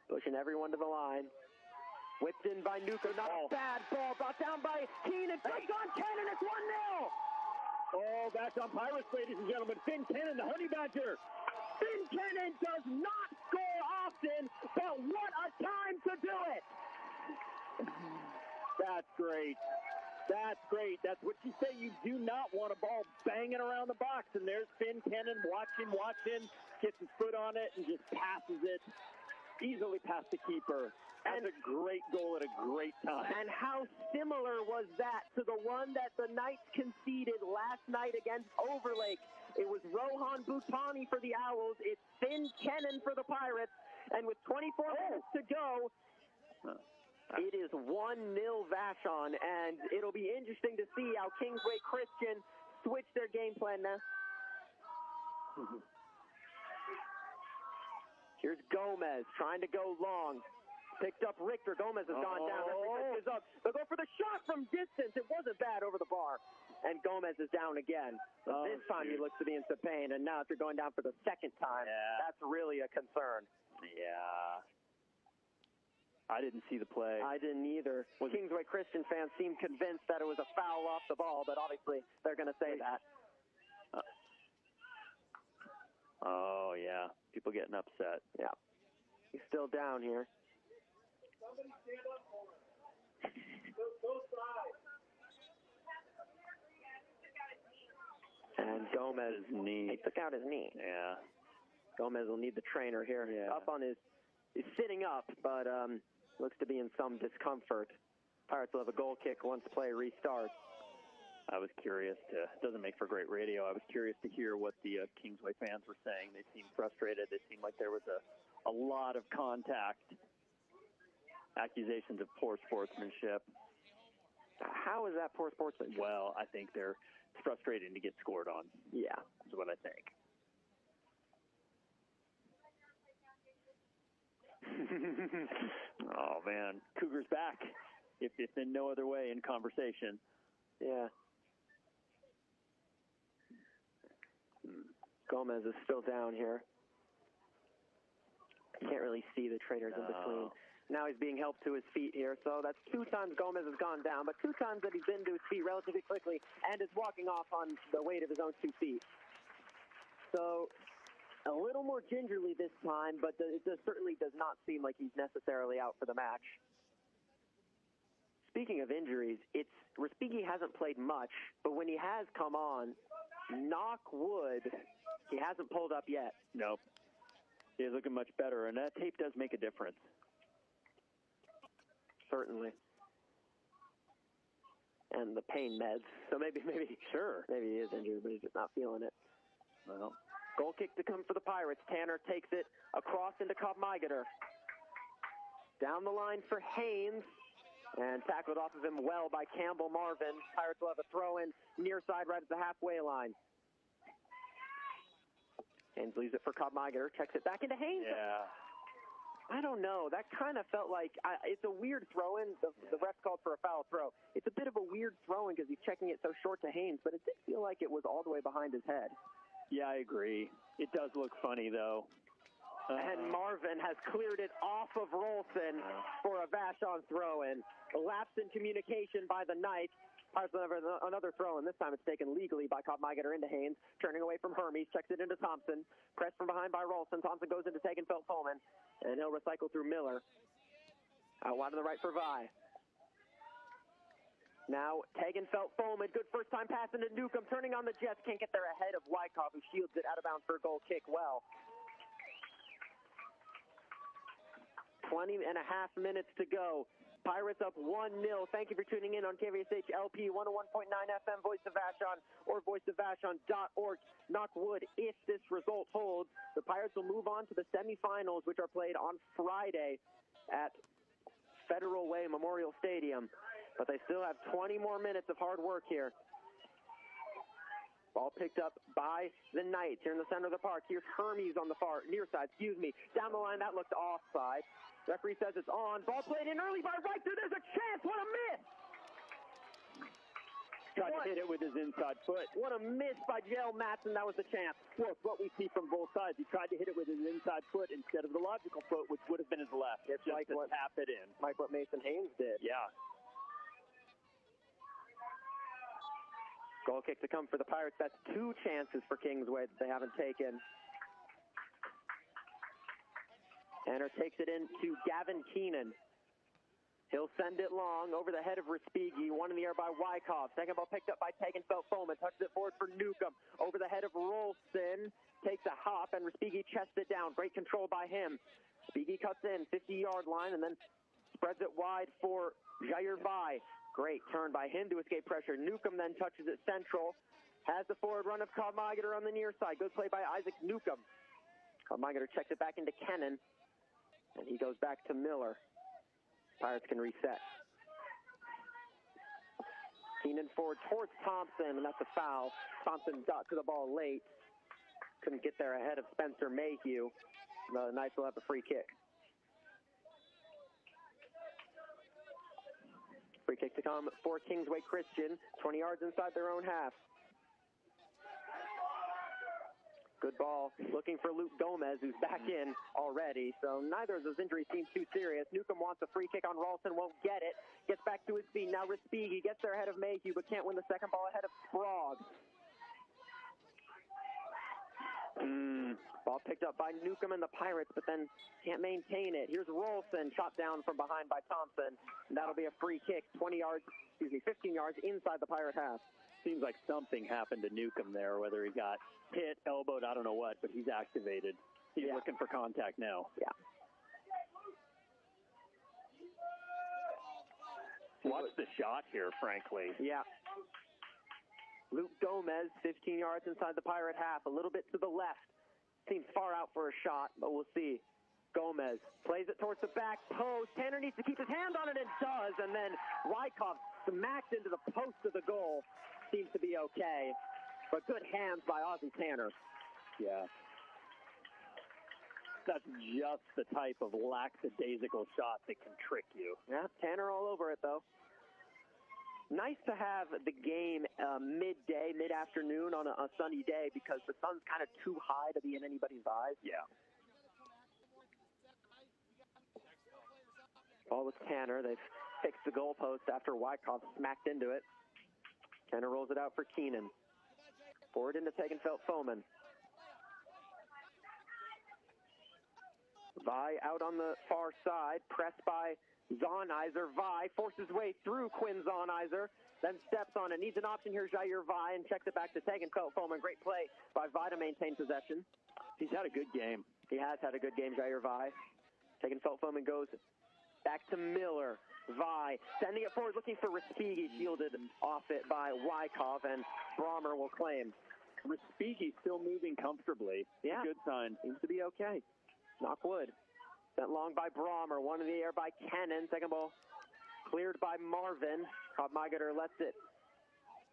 Pushing everyone to the line. Whipped in by Newcomb. Not a bad ball. Brought down by Keenan. Vashon Cannon. It's 1-0. Oh, Vashon Pirates, ladies and gentlemen. Finn Cannon, the Honey Badger. Finn Cannon does not score often, but what a time to do it. That's great. That's great. That's what you say. You do not want a ball banging around the box. And there's Finn Cannon watching, gets his foot on it and just passes it. Easily past the keeper. That's a great goal at a great time. And how similar was that to the one that the Knights conceded last night against Overlake? It was Rohan Bhutani for the Owls. It's Finn Cannon for the Pirates. And with 24 minutes to go, it is 1-0 Vashon. And it'll be interesting to see how Kingsway Christian switch their game plan now. Here's Gomez trying to go long. Picked up Richter. Gomez has gone down. Richter is up. They'll go for the shot from distance. It wasn't bad over the bar. And Gomez is down again. So this time he looks to be in some pain. And now if you're going down for the second time, that's really a concern. Yeah. I didn't see the play. I didn't either. Kingsway Christian fans seem convinced that it was a foul off the ball, but obviously they're going to say that. Oh, yeah. People getting upset. Yeah. He's still down here. Somebody stand up for him. Both sides. And Gomez, he took out his knee. Yeah. Gomez will need the trainer here. Yeah. Up on his, he's sitting up, but looks to be in some discomfort. Pirates will have a goal kick once play restarts. I was curious doesn't make for great radio. I was curious to hear what the Kingsway fans were saying. They seemed frustrated. They seemed like there was a lot of contact. Accusations of poor sportsmanship. How is that poor sportsmanship? Well, I think they're frustrating to get scored on. Yeah. Is what I think. Oh, man. Cougars back, if in no other way, in conversation. Yeah. Gomez is still down here. Can't really see the trainers in between. Now he's being helped to his feet here, so that's 2 times Gomez has gone down, but 2 times that he's been to his feet relatively quickly and is walking off on the weight of his own 2 feet. So a little more gingerly this time, but it certainly does not seem like he's necessarily out for the match. Speaking of injuries, Respighi hasn't played much, but when he has come on, knock wood, he hasn't pulled up yet. Nope. He's looking much better, and that tape does make a difference. Certainly. and the pain meds. So maybe he is injured, but he's just not feeling it. Well, goal kick to come for the Pirates. Tanner takes it across into Kopmeigeter. Down the line for Haynes, and tackled off of him well by Campbell Marvin. Pirates will have a throw-in near side right at the halfway line. Haynes leaves it for Kopmeigeter, checks it back into Haynes. Yeah. I don't know. That kind of felt like it's a weird throw-in. The ref called for a foul throw. It's a bit of a weird throw-in because he's checking it so short to Haynes, but it did feel like it was all the way behind his head. Yeah, I agree. It does look funny, though. And Marvin has cleared it off of Rolson for a Vashon throw-in. A lapse in communication by the Knights. Pirates will have another throw-in. This time it's taken legally by Kopmeigeter into Haynes. Turning away from Hermes, checks it into Thompson. Pressed from behind by Rolson. Thompson goes into Tegenfeld-Foman, and he'll recycle through Miller. Out wide to the right for Vi. Now Tegenfeld-Foman, good first-time pass into Newcomb. Turning on the Jets, can't get there ahead of Wyckoff, who shields it out of bounds for a goal kick well. 20 and a half minutes to go. Pirates up 1-0. Thank you for tuning in on KVSH LP 101.9 FM, Voice of Vashon, or voiceofvashon.org. Knock wood, if this result holds, the Pirates will move on to the semifinals, which are played on Friday at Federal Way Memorial Stadium. But they still have 20 more minutes of hard work here. Ball picked up by the Knights here in the center of the park. Here's Hermes on the far near side, Down the line, that looked offside. Referee says it's on. Ball played in early by Reichter. There's a chance. What a miss! Tried to hit it with his inside foot. What a miss by Jale Matson. That was the chance. Well, it's what we see from both sides. He tried to hit it with his inside foot instead of the logical foot, which would have been his left. It's just like to tap it in. Like what Mason Haynes did. Yeah. Goal kick to come for the Pirates. That's two chances for Kingsway that they haven't taken. Tanner takes it in to Gavin Keenan. He'll send it long over the head of Respighi. One in the air by Wyckoff. Second ball picked up by Tegenfeld-Foman. Touches it forward for Newcomb. Over the head of Rolson. Takes a hop, and Respighi chests it down. Great control by him. Respighi cuts in, 50-yard line, and then spreads it wide for Jair Vi. Great turn by him to escape pressure. Newcomb then touches it central. Has the forward run of Kopmeigeter on the near side. Good play by Isaac Newcomb. Kopmeigeter checks it back into Kennan. And he goes back to Miller. Pirates can reset. Keenan forward towards Thompson, and that's a foul. Thompson got to the ball late. Couldn't get there ahead of Spencer Mayhew. The Knights will have a free kick. Free kick to come for Kingsway Christian. 20 yards inside their own half. Good ball, looking for Luke Gomez, who's back in already. So neither of those injuries seem too serious. Newcomb wants a free kick on Ralston, won't get it. Gets back to his feet. Now Respighi gets there ahead of Mayhew, but can't win the second ball ahead of Sprague. Ball picked up by Newcomb and the Pirates, but then can't maintain it. Here's Rolson, shot down from behind by Thompson. And that'll be a free kick, 15 yards inside the Pirate half. Seems like something happened to Newcomb there, whether he got hit, elbowed, I don't know what, but he's activated. He's looking for contact now. Yeah. Watch the shot here, frankly. Yeah. Luke Gomez, 15 yards inside the Pirate half, a little bit to the left. Seems far out for a shot, but we'll see. Gomez plays it towards the back post. Tanner needs to keep his hand on it and does, and then Wyckoff smacked into the post of the goal. Seems to be okay, but good hands by Ozzie Tanner. Yeah. That's just the type of lackadaisical shot that can trick you. Yeah, Tanner all over it, though. Nice to have the game midday, mid-afternoon on a sunny day because the sun's kind of too high to be in anybody's eyes. Yeah. Ball with Tanner. They've fixed the goalpost after Wyckoff smacked into it. Tanner rolls it out for Keenan. Forward into Tegenfeld-Foman. Vi out on the far side, pressed by Zonizer. Vi forces way through Quinn Zonizer, then steps on it. Needs an option here, Jair Vi, and checks it back to Tegenfeld-Foman. Great play by Vi to maintain possession. He's had a good game. He has had a good game, Jair Vi. Tegenfeld-Foman goes back to Miller. Vi sending it forward, looking for Respighi, shielded off it by Wykov, and Brommer will claim. Respighi still moving comfortably. Yeah. Good sign. Seems to be okay. Knock wood. Sent long by Brommer, one in the air by Kennan. Second ball cleared by Marvin. Kopmeigeter lets it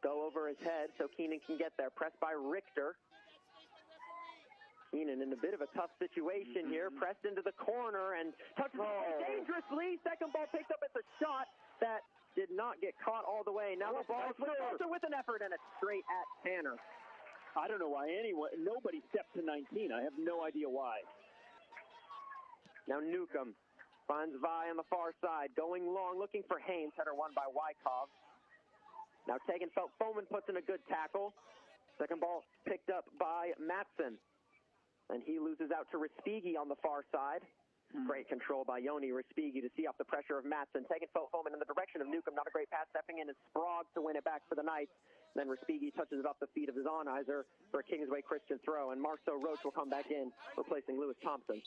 go over his head so Keenan can get there. Pressed by Richter. Keenan in a bit of a tough situation here. Pressed into the corner and touches it dangerously. Second ball picked up. It's a shot that did not get caught all the way. Now the ball is with an effort, and it's straight at Tanner. I don't know why nobody stepped to 19. I have no idea why. Now Newcomb finds Vi on the far side, going long, looking for Haynes. Header won by Wykov. Now Tegenfeld Foman puts in a good tackle. Second ball picked up by Matson. And he loses out to Respighi on the far side. Great control by Joni Respighi to see off the pressure of Matson. Tegenfeld Foman in the direction of Newcomb. Not a great pass. Stepping in is Sprague to win it back for the Knights. Then Respighi touches it off the feet of Zonizer for a Kingsway Christian throw. And Marceau Roach will come back in, replacing Lewis Thompson.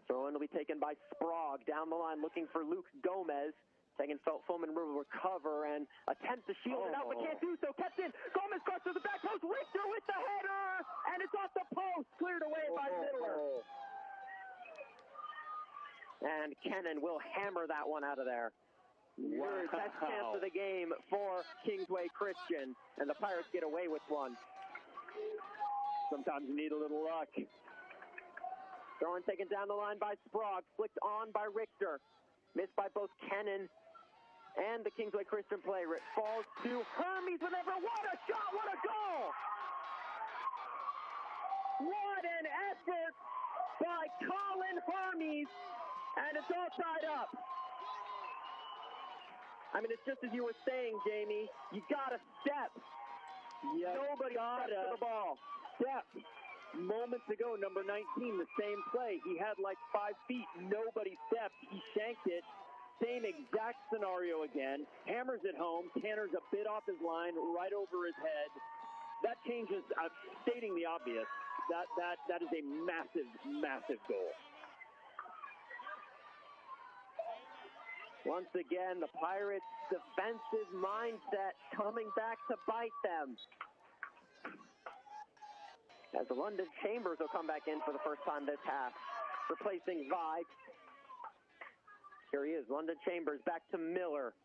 Throw in will be taken by Sprague. Down the line looking for Luke Gomez. Tegenfeld Foman will recover and attempt to shield it out, but can't do so. Kept in. Gomez crosses to the back post. Richter with the header, and it's off the post. Cleared away by Miller. And Kennan will hammer that one out of there. Wow. Best chance of the game for Kingsway Christian, and the Pirates get away with one. Sometimes you need a little luck. Throwing taken down the line by Sprague, flicked on by Richter. Missed by both Kennan and the Kingsway Christian player. It falls to Hermes with ever. What a shot! What a goal! What an effort by Colin Hermes, and it's all tied up. I mean, it's just as you were saying, Jamie. You gotta step. Nobody stepped to the ball. Step. Moments ago, number 19, the same play. He had like 5 feet. Nobody stepped. He shanked it. Same exact scenario again. Hammers it home. Tanner's a bit off his line, right over his head. That changes, stating the obvious, that is a massive, massive goal. Once again, the Pirates' defensive mindset coming back to bite them. As the London Chambers will come back in for the first time this half, replacing Vi. Here he is, London Chambers back to Miller.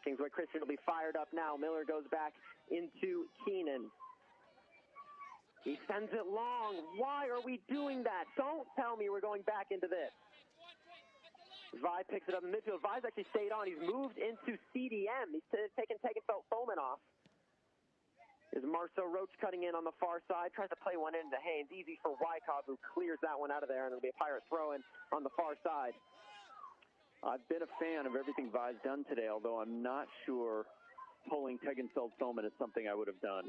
Kingsway Christian will be fired up now. Miller goes back into Keenan. He sends it long. Why are we doing that? Don't tell me we're going back into this. Vi picks it up in midfield. Vi's actually stayed on. He's moved into CDM. He's taken Tegenfeld Foman off. Is Marceau Roach cutting in on the far side. Tries to play one into Haynes. Easy for Wykov, who clears that one out of there. And it'll be a Pirate throw-in on the far side. I've been a fan of everything Vi's done today, although I'm not sure pulling Tegenfeld Foman is something I would have done.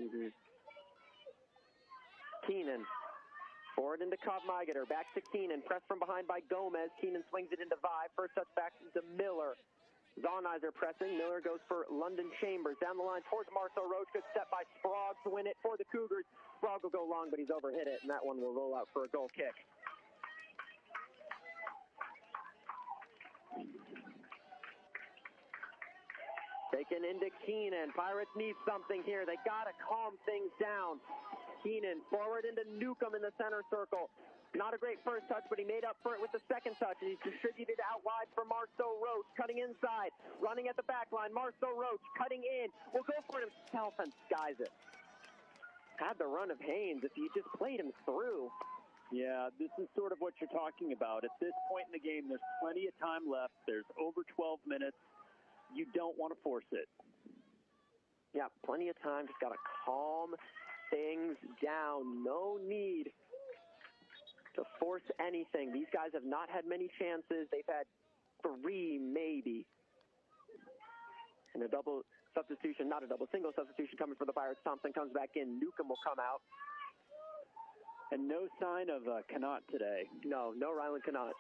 Keenan. Forward into Kopmeigeter. Back to Keenan. Pressed from behind by Gomez. Keenan swings it into Vi. First touch back into Miller. Zonizer pressing. Miller goes for London Chambers. Down the line towards Marceau Roach. Good step by Sprague to win it for the Cougars. Sprague will go long, but he's overhit it, and that one will roll out for a goal kick. Taken into Keenan. Pirates need something here. They got to calm things down. Keenan forward into Newcomb in the center circle. Not a great first touch, but he made up for it with the second touch. And he's distributed out wide for Marceau Roach. Cutting inside. Running at the back line. Marceau Roach cutting in. Will go for it himself and skies it. Had the run of Haynes if you just played him through. Yeah, this is sort of what you're talking about. At this point in the game, there's plenty of time left. There's over 12 minutes. You don't want to force it. Yeah, plenty of time. Just got to calm things down. No need to force anything. These guys have not had many chances. They've had 3, maybe. And a double substitution, not a double, single substitution coming for the Pirates. Thompson comes back in. Newcomb will come out. And no sign of Connaught today. No Ryland Connaught.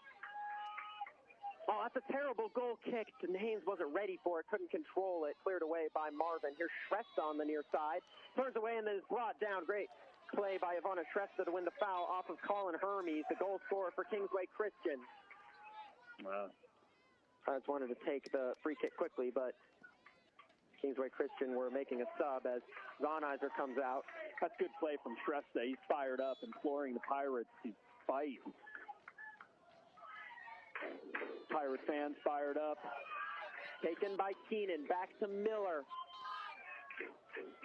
Oh, that's a terrible goal kick. And Haynes wasn't ready for it, couldn't control it. Cleared away by Marvin. Here's Shrestha on the near side. Turns away and then is brought down. Great play by Ivana Shrestha to win the foul off of Colin Hermes, the goal scorer for Kingsway Christian. Wow. I just wanted to take the free kick quickly, but Kingsway Christian were making a sub as Zonizer comes out. That's good play from Shrestha. He's fired up, imploring the Pirates to fight. Pirate fans fired up. Taken by Keenan, back to Miller.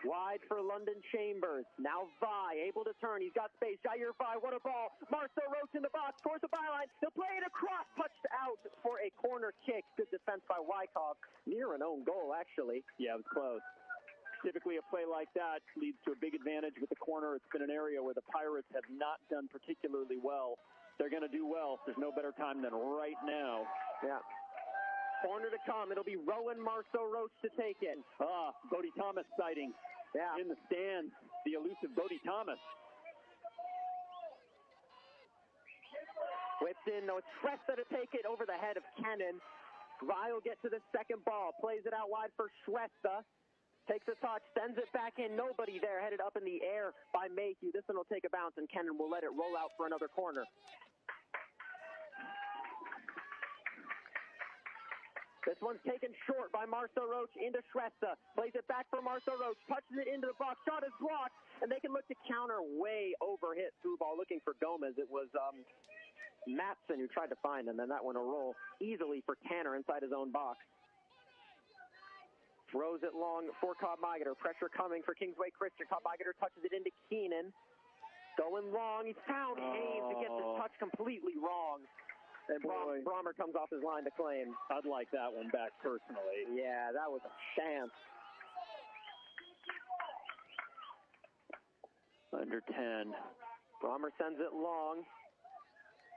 Wide for London Chambers. Now Vi, able to turn. He's got space. Jair Vi, what a ball. Marcel Roach in the box, towards the byline. He'll play it across, touched out for a corner kick. Good defense by Wyckoff. Near an own goal, actually. Yeah, it was close. Typically, a play like that leads to a big advantage with the corner. It's been an area where the Pirates have not done particularly well. They're going to do well. There's no better time than right now. Yeah. Corner to come. It'll be Rowan Marceau Roach to take it. Bodie Thomas sighting. Yeah. In the stands, the elusive Bodie Thomas. Whips in, though. It's Shrestha to take it over the head of Kennan. Vi will get to the second ball. Plays it out wide for Shrestha. Takes a touch, sends it back in. Nobody there. Headed up in the air by Mayhew. This one will take a bounce, and Kennan will let it roll out for another corner. This one's taken short by Marcel Roach into Shrestha. Plays it back for Marcel Roach. Touches it into the box. Shot is blocked. And they can look to counter way over hit through ball looking for Gomez. It was Matson who tried to find him. And that one will roll easily for Tanner inside his own box. Throws it long for Cobb Migater. Pressure coming for Kingsway Christian. Cobb Migater touches it into Keenan. Going long. He's found Haynes who gets his touch completely wrong. And Brommer comes off his line to claim. I'd like that one back personally. Yeah, that was a chance. Under 10. Brommer sends it long.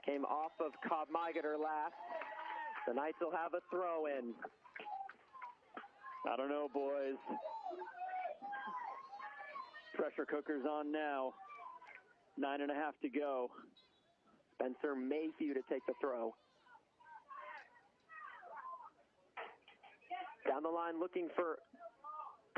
Came off of Cobb Migater last. The Knights will have a throw in. I don't know, boys. Pressure cooker's on now. 9.5 to go. Spencer Mayhew to take the throw. Down the line looking for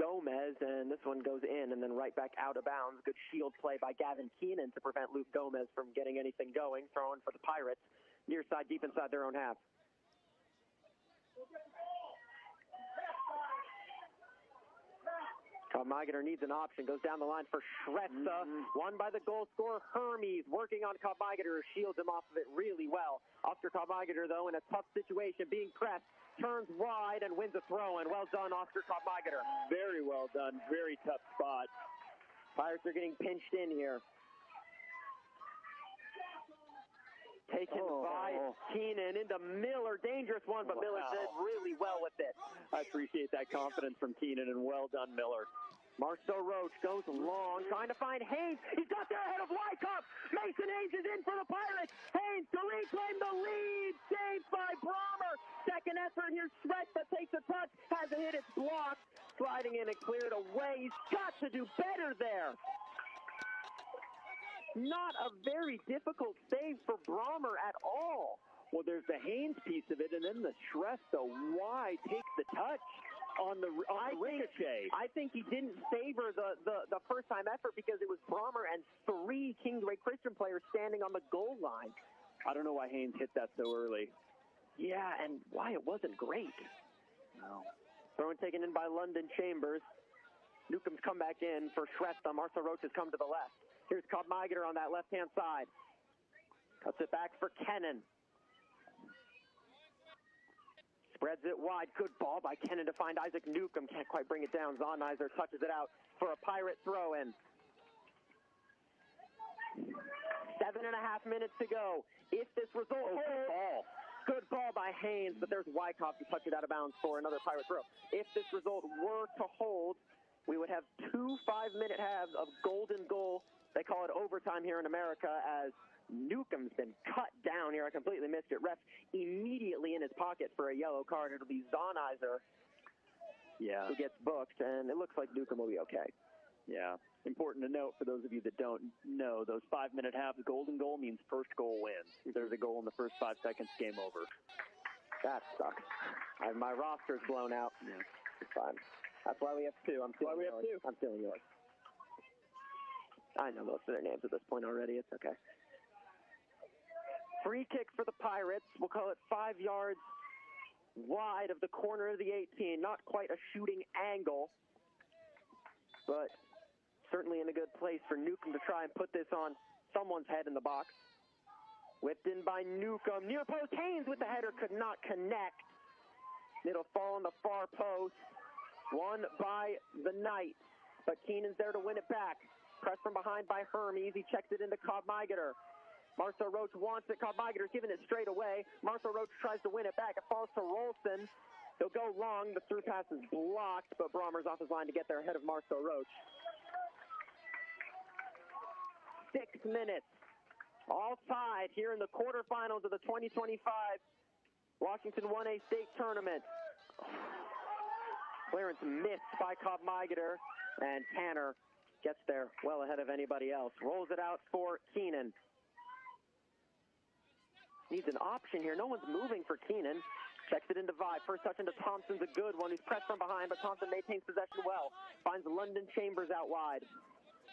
Gomez, and this one goes in and then right back out of bounds. Good shield play by Gavin Keenan to prevent Luke Gomez from getting anything going. Throwing for the Pirates. Near side, deep inside their own half. Migater needs an option. Goes down the line for Shrestha. Won by the goal scorer, Hermes. Working on Cobb Migater, shields him off of it really well. Oscar Cobb Migater, though, in a tough situation, being pressed, turns wide and wins a throw. And well done, Oscar Cobb Migater. Very well done. Very tough spot. Pirates are getting pinched in here. Taken by Keenan into Miller. Dangerous one, but Miller did really well with it. I appreciate that confidence from Keenan, and well done, Miller. Marcel Roach goes long, trying to find Haynes. He's got there ahead of Wyckoff. Mason Haynes is in for the Pirates. Haynes to reclaim the lead. Saved by Brommer. Second effort here. Shrestha takes a touch. Has a hit. It's blocked. Sliding in and cleared away. He's got to do better there. Not a very difficult save for Brommer at all. Well, there's the Haynes piece of it, and then the Shrestha wide takes the touch on the ricochet. I think he didn't savor the first-time effort because it was Brommer and 3 Kingsway Christian players standing on the goal line. I don't know why Haynes hit that so early. Yeah, and why it wasn't great. No. Throw taken in by London Chambers. Newcomb's come back in for Shrestha. Marcel Roach has come to the left. Here's Cobb Migater on that left-hand side. Cuts it back for Kennan. Spreads it wide. Good ball by Kennan to find Isaac Newcomb. Can't quite bring it down. Zonizer touches it out for a Pirate throw-in. 7.5 minutes to go. If this result holds, good ball by Haynes, but there's Wyckoff to touch it out of bounds for another Pirate throw. If this result were to hold, we would have 2 5-minute halves of golden goal. They call it overtime here in America as Newcomb's been cut down here. I completely missed it. Ref immediately in his pocket for a yellow card. It'll be Zonizer who gets booked, and it looks like Newcomb will be okay. Yeah. Important to note for those of you that don't know, those 5-minute halves, golden goal means first goal wins. If there's a goal in the first 5 seconds, game over. That sucks. My roster's blown out. Yeah. It's fine. That's why we have 2. I'm stealing yours. I'm stealing yours. I know most of their names at this point already. It's okay. Free kick for the Pirates. We'll call it 5 yards wide of the corner of the 18. Not quite a shooting angle, but certainly in a good place for Newcomb to try and put this on someone's head in the box. Whipped in by Newcomb. Near post, Haynes with the header could not connect. It'll fall on the far post. Won by the Knights, but Keenan's there to win it back. Pressed from behind by Hermes. He checks it into Cobb Migeter. Marcel Roach wants it. Cobb Migeter's giving it straight away. Marcel Roach tries to win it back. It falls to Rolston. He'll go long. The through pass is blocked, but Brommer's off his line to get there ahead of Marcel Roach. 6 minutes. All tied here in the quarterfinals of the 2025 Washington 1A State Tournament. Clearance missed by Cobb Migeter, and Tanner gets there well ahead of anybody else. Rolls it out for Keenan. Needs an option here. No one's moving for Keenan. Checks it into Vi. First touch into Thompson's a good one. He's pressed from behind, but Thompson maintains possession well. Finds London Chambers out wide.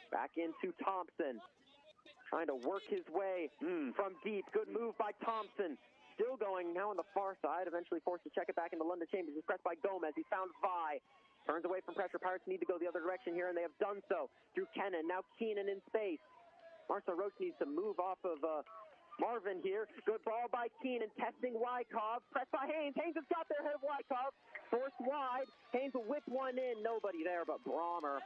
Back into Thompson. Trying to work his way from deep. Good move by Thompson. Still going now on the far side. Eventually forced to check it back into London Chambers. He's pressed by Gomez. He found Vi. Turns away from pressure. Pirates need to go the other direction here, and they have done so through Kennan. Now Keenan in space. Marcel Roach needs to move off of Marvin here. Good ball by Keenan. Testing Wykov. Pressed by Haynes. Haynes has got there ahead of Wykov. Forced wide. Haynes will whip one in. Nobody there but Brommer.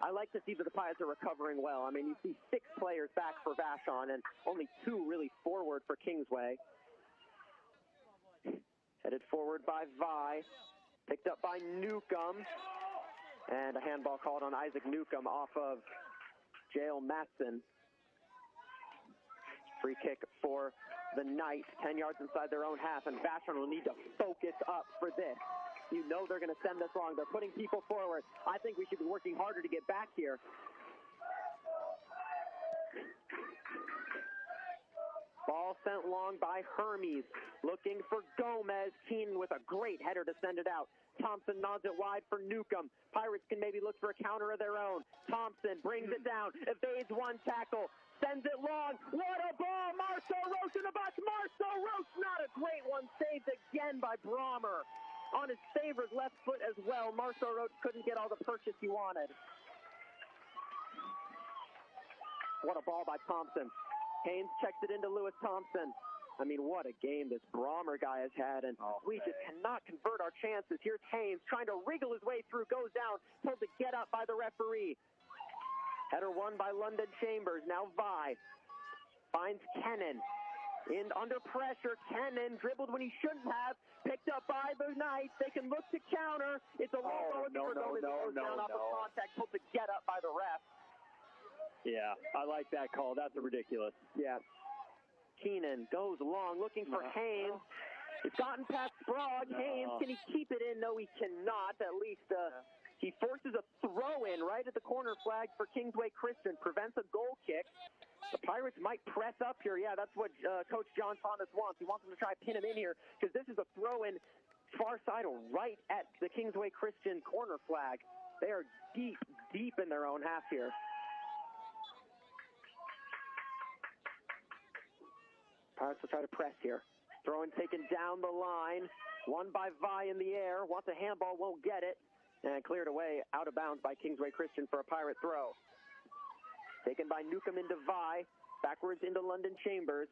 I like to see that the Pirates are recovering well. I mean, you see 6 players back for Vashon and only 2 really forward for Kingsway. Headed forward by Vi. Picked up by Newcomb. And a handball called on Isaac Newcomb off of Jael Matson. Free kick for the Knights, 10 yards inside their own half, and Vashon will need to focus up for this. You know they're going to send this long. They're putting people forward. I think we should be working harder to get back here. Ball sent long by Hermes. Looking for Gomez. Keenan with a great header to send it out. Thompson nods it wide for Newcomb. Pirates can maybe look for a counter of their own. Thompson brings it down. Evades one tackle. Sends it long. What a ball. Marcel Roach in the box. Marcel Roach, not a great one. Saved again by Brommer. On his favored left foot as well. Marcel Roach couldn't get all the purchase he wanted. What a ball by Thompson. Haynes checks it into Lewis Thompson. I mean, what a game this Brommer guy has had, and we just cannot convert our chances. Here's Haynes trying to wriggle his way through, goes down, told to get up by the referee. Header won by London Chambers. Now Vi finds Kennan. Under pressure, Kennan dribbled when he shouldn't have. Picked up by the Knights. They can look to counter. It's a low ball. Down off of contact, told to get up by the ref. Yeah, I like that call. That's ridiculous. Yeah. Keenan goes long, looking for Haynes. He's gotten past Sprague. Haynes, can he keep it in? No, he cannot. At least he forces a throw-in right at the corner flag for Kingsway Christian. Prevents a goal kick. The Pirates might press up here. Yeah, that's what Coach John Thomas wants. He wants them to try to pin him in here because this is a throw-in far side right at the Kingsway Christian corner flag. They are deep, deep in their own half here. Pirates will try to press here. Throw-in taken down the line. Won by Vi in the air. Wants a handball, won't get it. And cleared away out of bounds by Kingsway Christian for a Pirate throw. Taken by Newcomb into Vi. Backwards into London Chambers.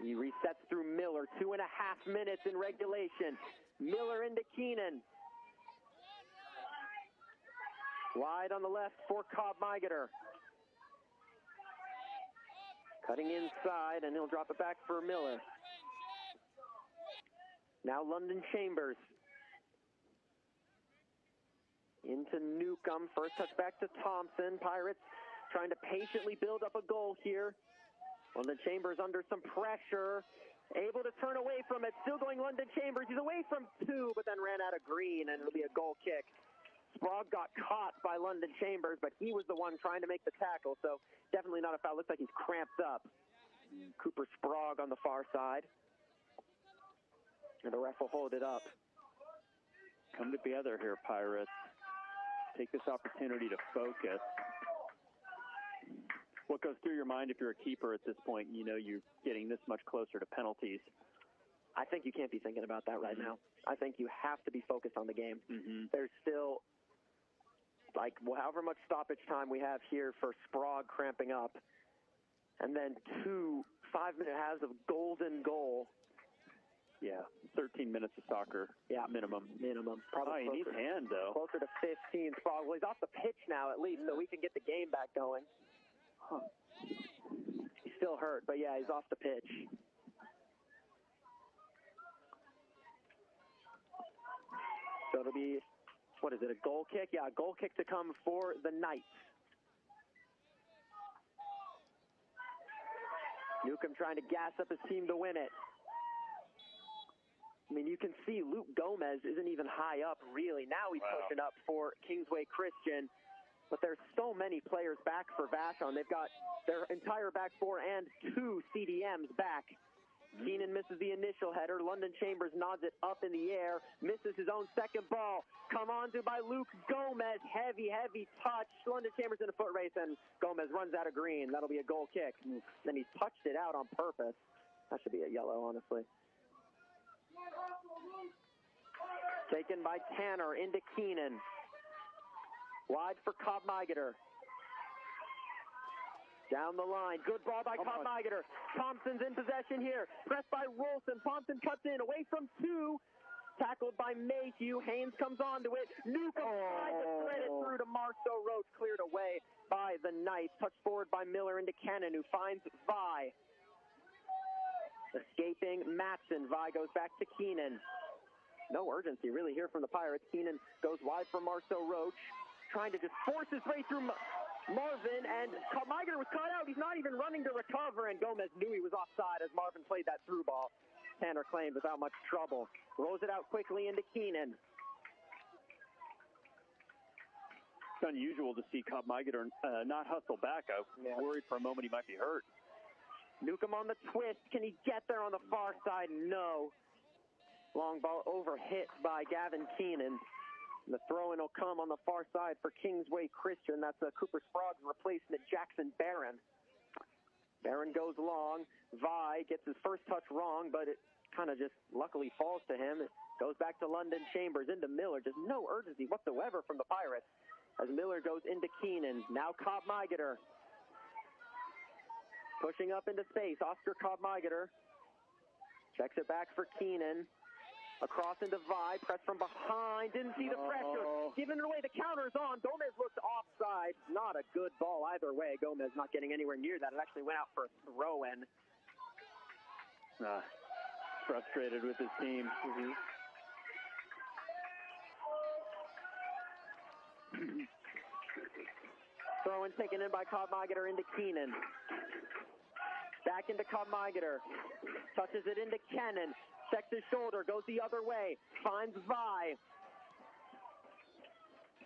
He resets through Miller. 2.5 minutes in regulation. Miller into Keenan. Wide on the left for Cobb Migeter. Cutting inside, and he'll drop it back for Miller. Now London Chambers. Into Newcomb. First touch back to Thompson. Pirates trying to patiently build up a goal here. London Chambers under some pressure. Able to turn away from it. Still going London Chambers. He's away from 2, but then ran out of green, and it'll be a goal kick. Sprague got caught by London Chambers, but he was the one trying to make the tackle, so definitely not a foul. Looks like he's cramped up. Cooper Sprague on the far side. And the ref will hold it up. Come together here, Pirates. take this opportunity to focus. What goes through your mind if you're a keeper at this point? You know you're getting this much closer to penalties. I think you can't be thinking about that right now. I think you have to be focused on the game. There's still, like, however much stoppage time we have here for Sprague cramping up, and then 2 5-minute halves of golden goal. Yeah, 13 minutes of soccer. Yeah, minimum. Probably he needs hand, though. Closer to 15. Sprague, well, he's off the pitch now at least, so we can get the game back going. He's still hurt, but yeah, he's off the pitch. So it'll be, what is it, a goal kick? Yeah, a goal kick to come for the Knights. Newcomb trying to gas up his team to win it. I mean, you can see Luke Gomez isn't even high up, really. Now he's pushing up for Kingsway Christian. But there's so many players back for Vashon. They've got their entire back four and 2 CDMs back. Keenan misses the initial header. London Chambers nods it up in the air. Misses his own second ball. Come on to by Luke Gomez. Heavy touch. London Chambers in a foot race, and Gomez runs out of green. That'll be a goal kick. Then he touched it out on purpose. That should be a yellow, honestly. Taken by Tanner into Keenan. Wide for Cobb Migeter. Down the line. Good ball by Cobb Migeter. Thompson's in possession here. Pressed by Rolson. Thompson cuts in. Away from 2. Tackled by Mayhew. Haynes comes onto it. Newcomb tries to thread it through to Marceau Roach. Cleared away by the Knights. Touched forward by Miller into Cannon, who finds Vi. Escaping Matson. Vi goes back to Keenan. No urgency really here from the Pirates. Keenan goes wide for Marceau Roach. Trying to just force his way through Marvin, and Migeter was caught out. He's not even running to recover, and Gomez knew he was offside as Marvin played that through ball. Tanner claimed without much trouble. Rolls it out quickly into Keenan. It's unusual to see Cobb Migeter not hustle back. I was worried for a moment he might be hurt. Newcomb on the twist. Can he get there on the far side? No. Long ball overhit by Gavin Keenan. The throw-in will come on the far side for Kingsway Christian. That's Cooper Sprague's replacement, Jackson Barron. Barron goes long. Vi gets his first touch wrong, but it kind of just luckily falls to him. It goes back to London Chambers, into Miller. Just no urgency whatsoever from the Pirates as Miller goes into Keenan. Now Cobb Migeter. Pushing up into space. Oscar Cobb Migeter. Checks it back for Keenan. Across into Vi, press from behind, didn't see the pressure, giving it away, the counter's on, Gomez looked offside, not a good ball either way, Gomez not getting anywhere near that, it actually went out for a throw-in. Frustrated with his team. Throw-in taken in by Cobb Migeter into Keenan. Back into Cobb Migeter, touches it into Kennan. Checks his shoulder, goes the other way, finds Vi.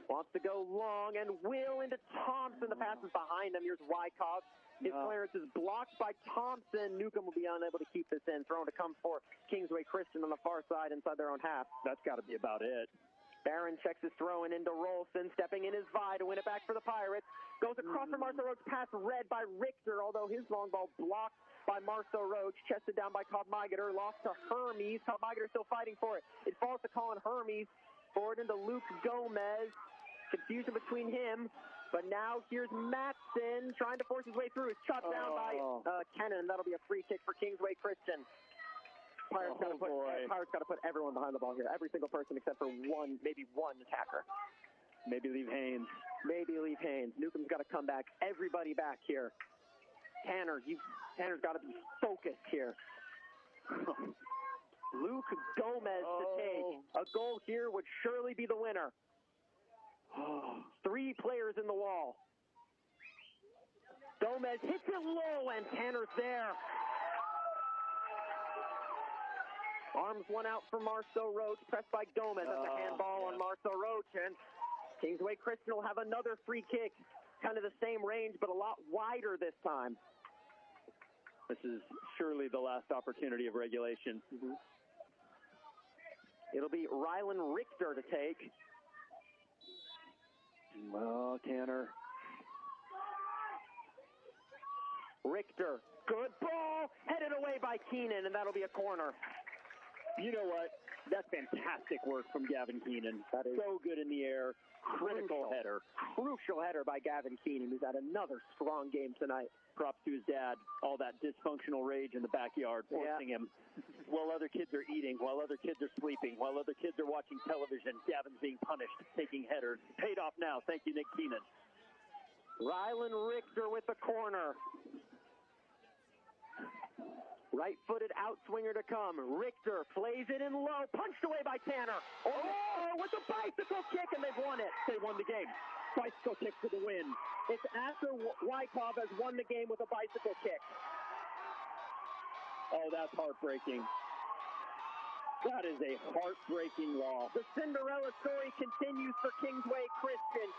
Wants to go long and will into Thompson. The pass is behind him. Here's Wyckoff. His clearance is blocked by Thompson. Newcomb will be unable to keep this in. Thrown to come for Kingsway Christian on the far side inside their own half. That's got to be about it. Barron checks his throw in into Rolson. Stepping in is Vi to win it back for the Pirates. Goes across for Marceau Roach. Pass read by Richter, although his long ball blocked by Marceau Roach. Chested down by Cobb Migeter. Lost to Hermes. Cobb Migeter still fighting for it. It falls to Colin Hermes. Forward into Luke Gomez. Confusion between him. But now here's Matson trying to force his way through. It's chopped down by Kennan. That'll be a free kick for Kingsway Christian. Pirates got to put everyone behind the ball here. Every single person except for maybe one attacker. Maybe leave Haynes. Newcomb's got to come back. Everybody back here. Tanner's got to be focused here. Luke Gomez to take. A goal here would surely be the winner. 3 players in the wall. Gomez hits it low, and Tanner's there. Arms one out for Marceau Roach, pressed by Gomez. That's a handball on Marceau Roach, and Kingsway Christian will have another free kick. Kind of the same range, but a lot wider this time. This is surely the last opportunity of regulation. It'll be Rylan Richter to take. Oh, Tanner. Richter, good ball, headed away by Keenan, and that'll be a corner. You know what? That's fantastic work from Gavin Keenan. That is so good in the air. Critical header. Crucial header by Gavin Keenan, who's had another strong game tonight. Props to his dad. All that dysfunctional rage in the backyard forcing him. While other kids are eating, while other kids are sleeping, while other kids are watching television, Gavin's being punished, taking headers. Paid off now. Thank you, Nick Keenan. Rylan Richter with the corner. Right-footed outswinger to come. Richter plays it in low, punched away by Tanner. Oh, with a bicycle kick, and they've won it. They won the game. Bicycle kick for the win. It's after Wyckoff has won the game with a bicycle kick. Oh, that's heartbreaking. That is a heartbreaking loss. The Cinderella story continues for Kingsway Christian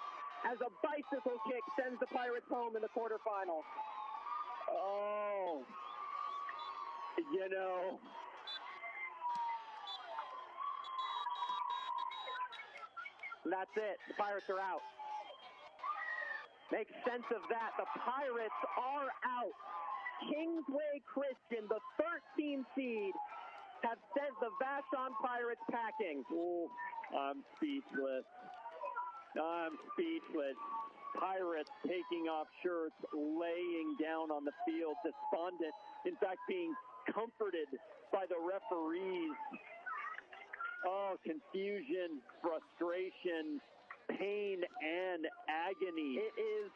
as a bicycle kick sends the Pirates home in the quarterfinals. Oh, you know. That's it. The Pirates are out. Make sense of that. The Pirates are out. Kingsway Christian, the 13th seed, have sent the Vashon Pirates packing. Oh, I'm speechless. I'm speechless. Pirates taking off shirts, laying down on the field, despondent, in fact being comforted by the referees. Oh, confusion, frustration, pain, and agony. It is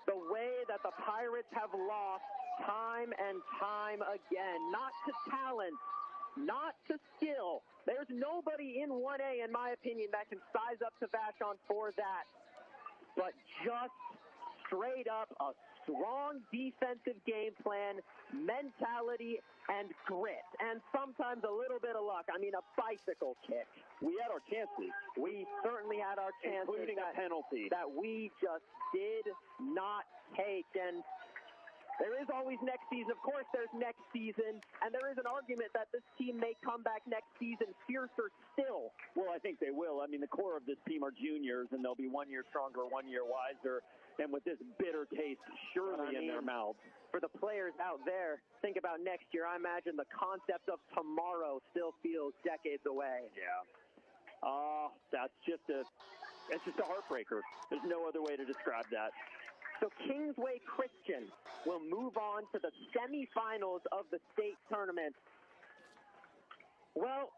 the way that the Pirates have lost time and time again. Not to talent, not to skill. There's nobody in 1A, in my opinion, that can size up to Vashon for that. But just straight up a strong defensive game plan, mentality, and grit. And sometimes a little bit of luck. I mean, a bicycle kick. We had our chances. We certainly had our chances. Including a penalty. That we just did not take. And there is always next season. Of course, there's next season. And there is an argument that this team may come back next season fiercer still. Well, I think they will. I mean, the core of this team are juniors, and they'll be 1 year stronger, 1 year wiser, and with this bitter taste surely in their mouths. For the players out there, think about next year. I imagine the concept of tomorrow still feels decades away. Yeah. That's just a heartbreaker. There's no other way to describe that. So Kingsway Christian will move on to the semifinals of the state tournament. Well,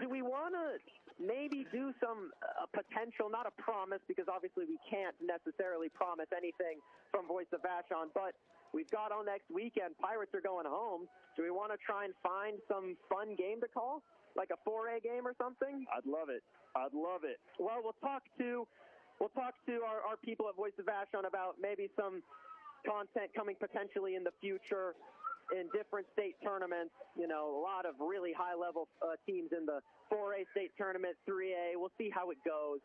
do we want to maybe do some potential, not a promise, because obviously we can't necessarily promise anything from Voice of Vashon, but we've got all next weekend. Pirates are going home. Do we want to try and find some fun game to call? Like a 4A game or something? I'd love it. I'd love it. Well, we'll talk to our people at Voice of Vashon about maybe some content coming potentially in the future in different state tournaments. You know, a lot of really high-level teams in the 4A state tournament, 3A. We'll see how it goes.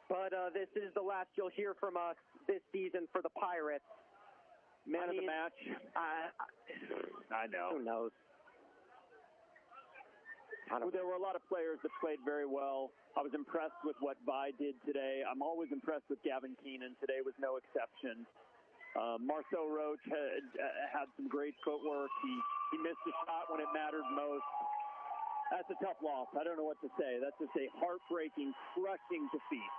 But this is the last you'll hear from us this season for the Pirates. Man of the match. I know. Who knows? There were a lot of players that played very well. I was impressed with what Vi did today. I'm always impressed with Gavin Keenan. Today was no exception. Marceau Roach had some great footwork. He missed a shot when it mattered most. That's a tough loss. I don't know what to say. That's just a heartbreaking, crushing defeat.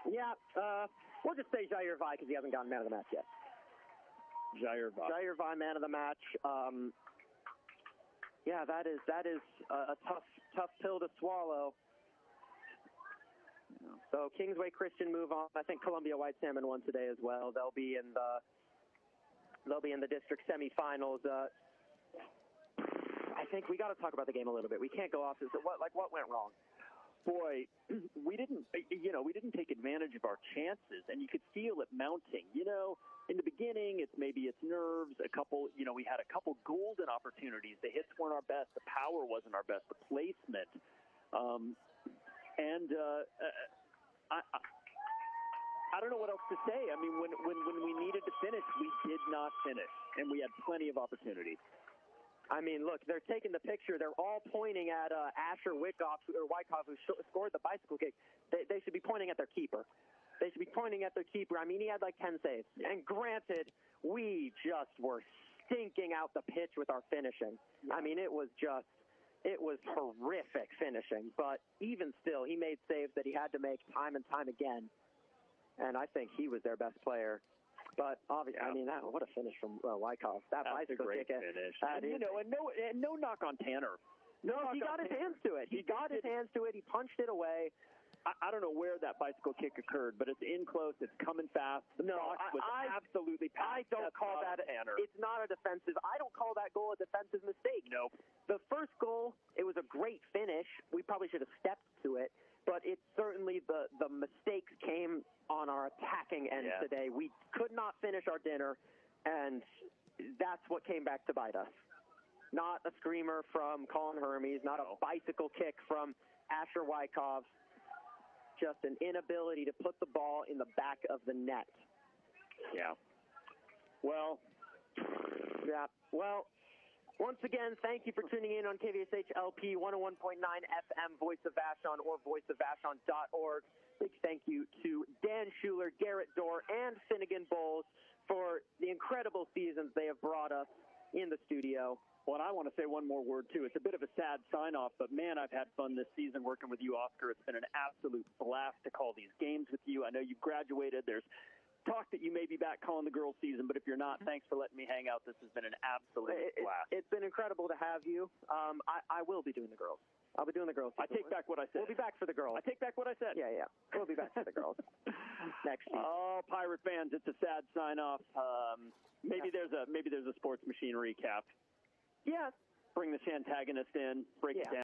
Yeah, we'll just say Jair Vi because he hasn't gotten man of the match yet. Jair Vi, man of the match. Yeah, that is a tough pill to swallow. So Kingsway Christian move on. I think Columbia White Salmon won today as well. They'll be in the district semifinals. I think we got to talk about the game a little bit. We can't go off this. What went wrong? Boy, we didn't take advantage of our chances, and you could feel it mounting. You know, in the beginning, it's nerves. We had a couple golden opportunities. The hits weren't our best. The power wasn't our best. The placement, I don't know what else to say. I mean, when we needed to finish, we did not finish, and we had plenty of opportunities. I mean, look, they're taking the picture. They're all pointing at Asher Wyckoff, who scored the bicycle kick. They should be pointing at their keeper. They should be pointing at their keeper. I mean, he had like 10 saves. And granted, we just were stinking out the pitch with our finishing. I mean, it was horrific finishing. But even still, he made saves that he had to make time and time again. And I think he was their best player. But obviously, I mean, what a finish from Wyckoff. That's a great finish. And no knock on Tanner. No, he got his hands to it. He got his hands to it. He punched it away. I don't know where that bicycle kick occurred, but it's in close. It's coming fast. The box was absolutely I packed. don't call that Tanner. It's not a defensive. I don't call that goal a defensive mistake. Nope. The first goal, it was a great finish. We probably should have stepped to it. But it's certainly the mistakes came on our attacking end today. We could not finish our dinner, and that's what came back to bite us. Not a screamer from Colin Hermes, not a bicycle kick from Asher Wyckoff, just an inability to put the ball in the back of the net. Yeah. Well, once again, thank you for tuning in on KVSH LP 101.9 FM, Voice of Vashon, or voiceofvashon.org. Big thank you to Dan Schuler, Garrett Dorr, and Finnegan Bowles for the incredible seasons they have brought us in the studio. Well, and I want to say one more word, too. It's a bit of a sad sign-off, but, man, I've had fun this season working with you, Oscar. It's been an absolute blast to call these games with you. I know you've graduated. There's talk that you may be back calling the girls' season, but if you're not, thanks for letting me hang out. This has been an absolute blast. It's been incredible to have you. I will be doing the girls. I'll be doing the girls. I take back what I said. We'll be back for the girls. I take back what I said. Yeah. We'll be back for the girls next year. Oh, Pirate fans, it's a sad sign-off. Maybe there's a sports machine recap. Yeah. Bring the antagonist in, break it down.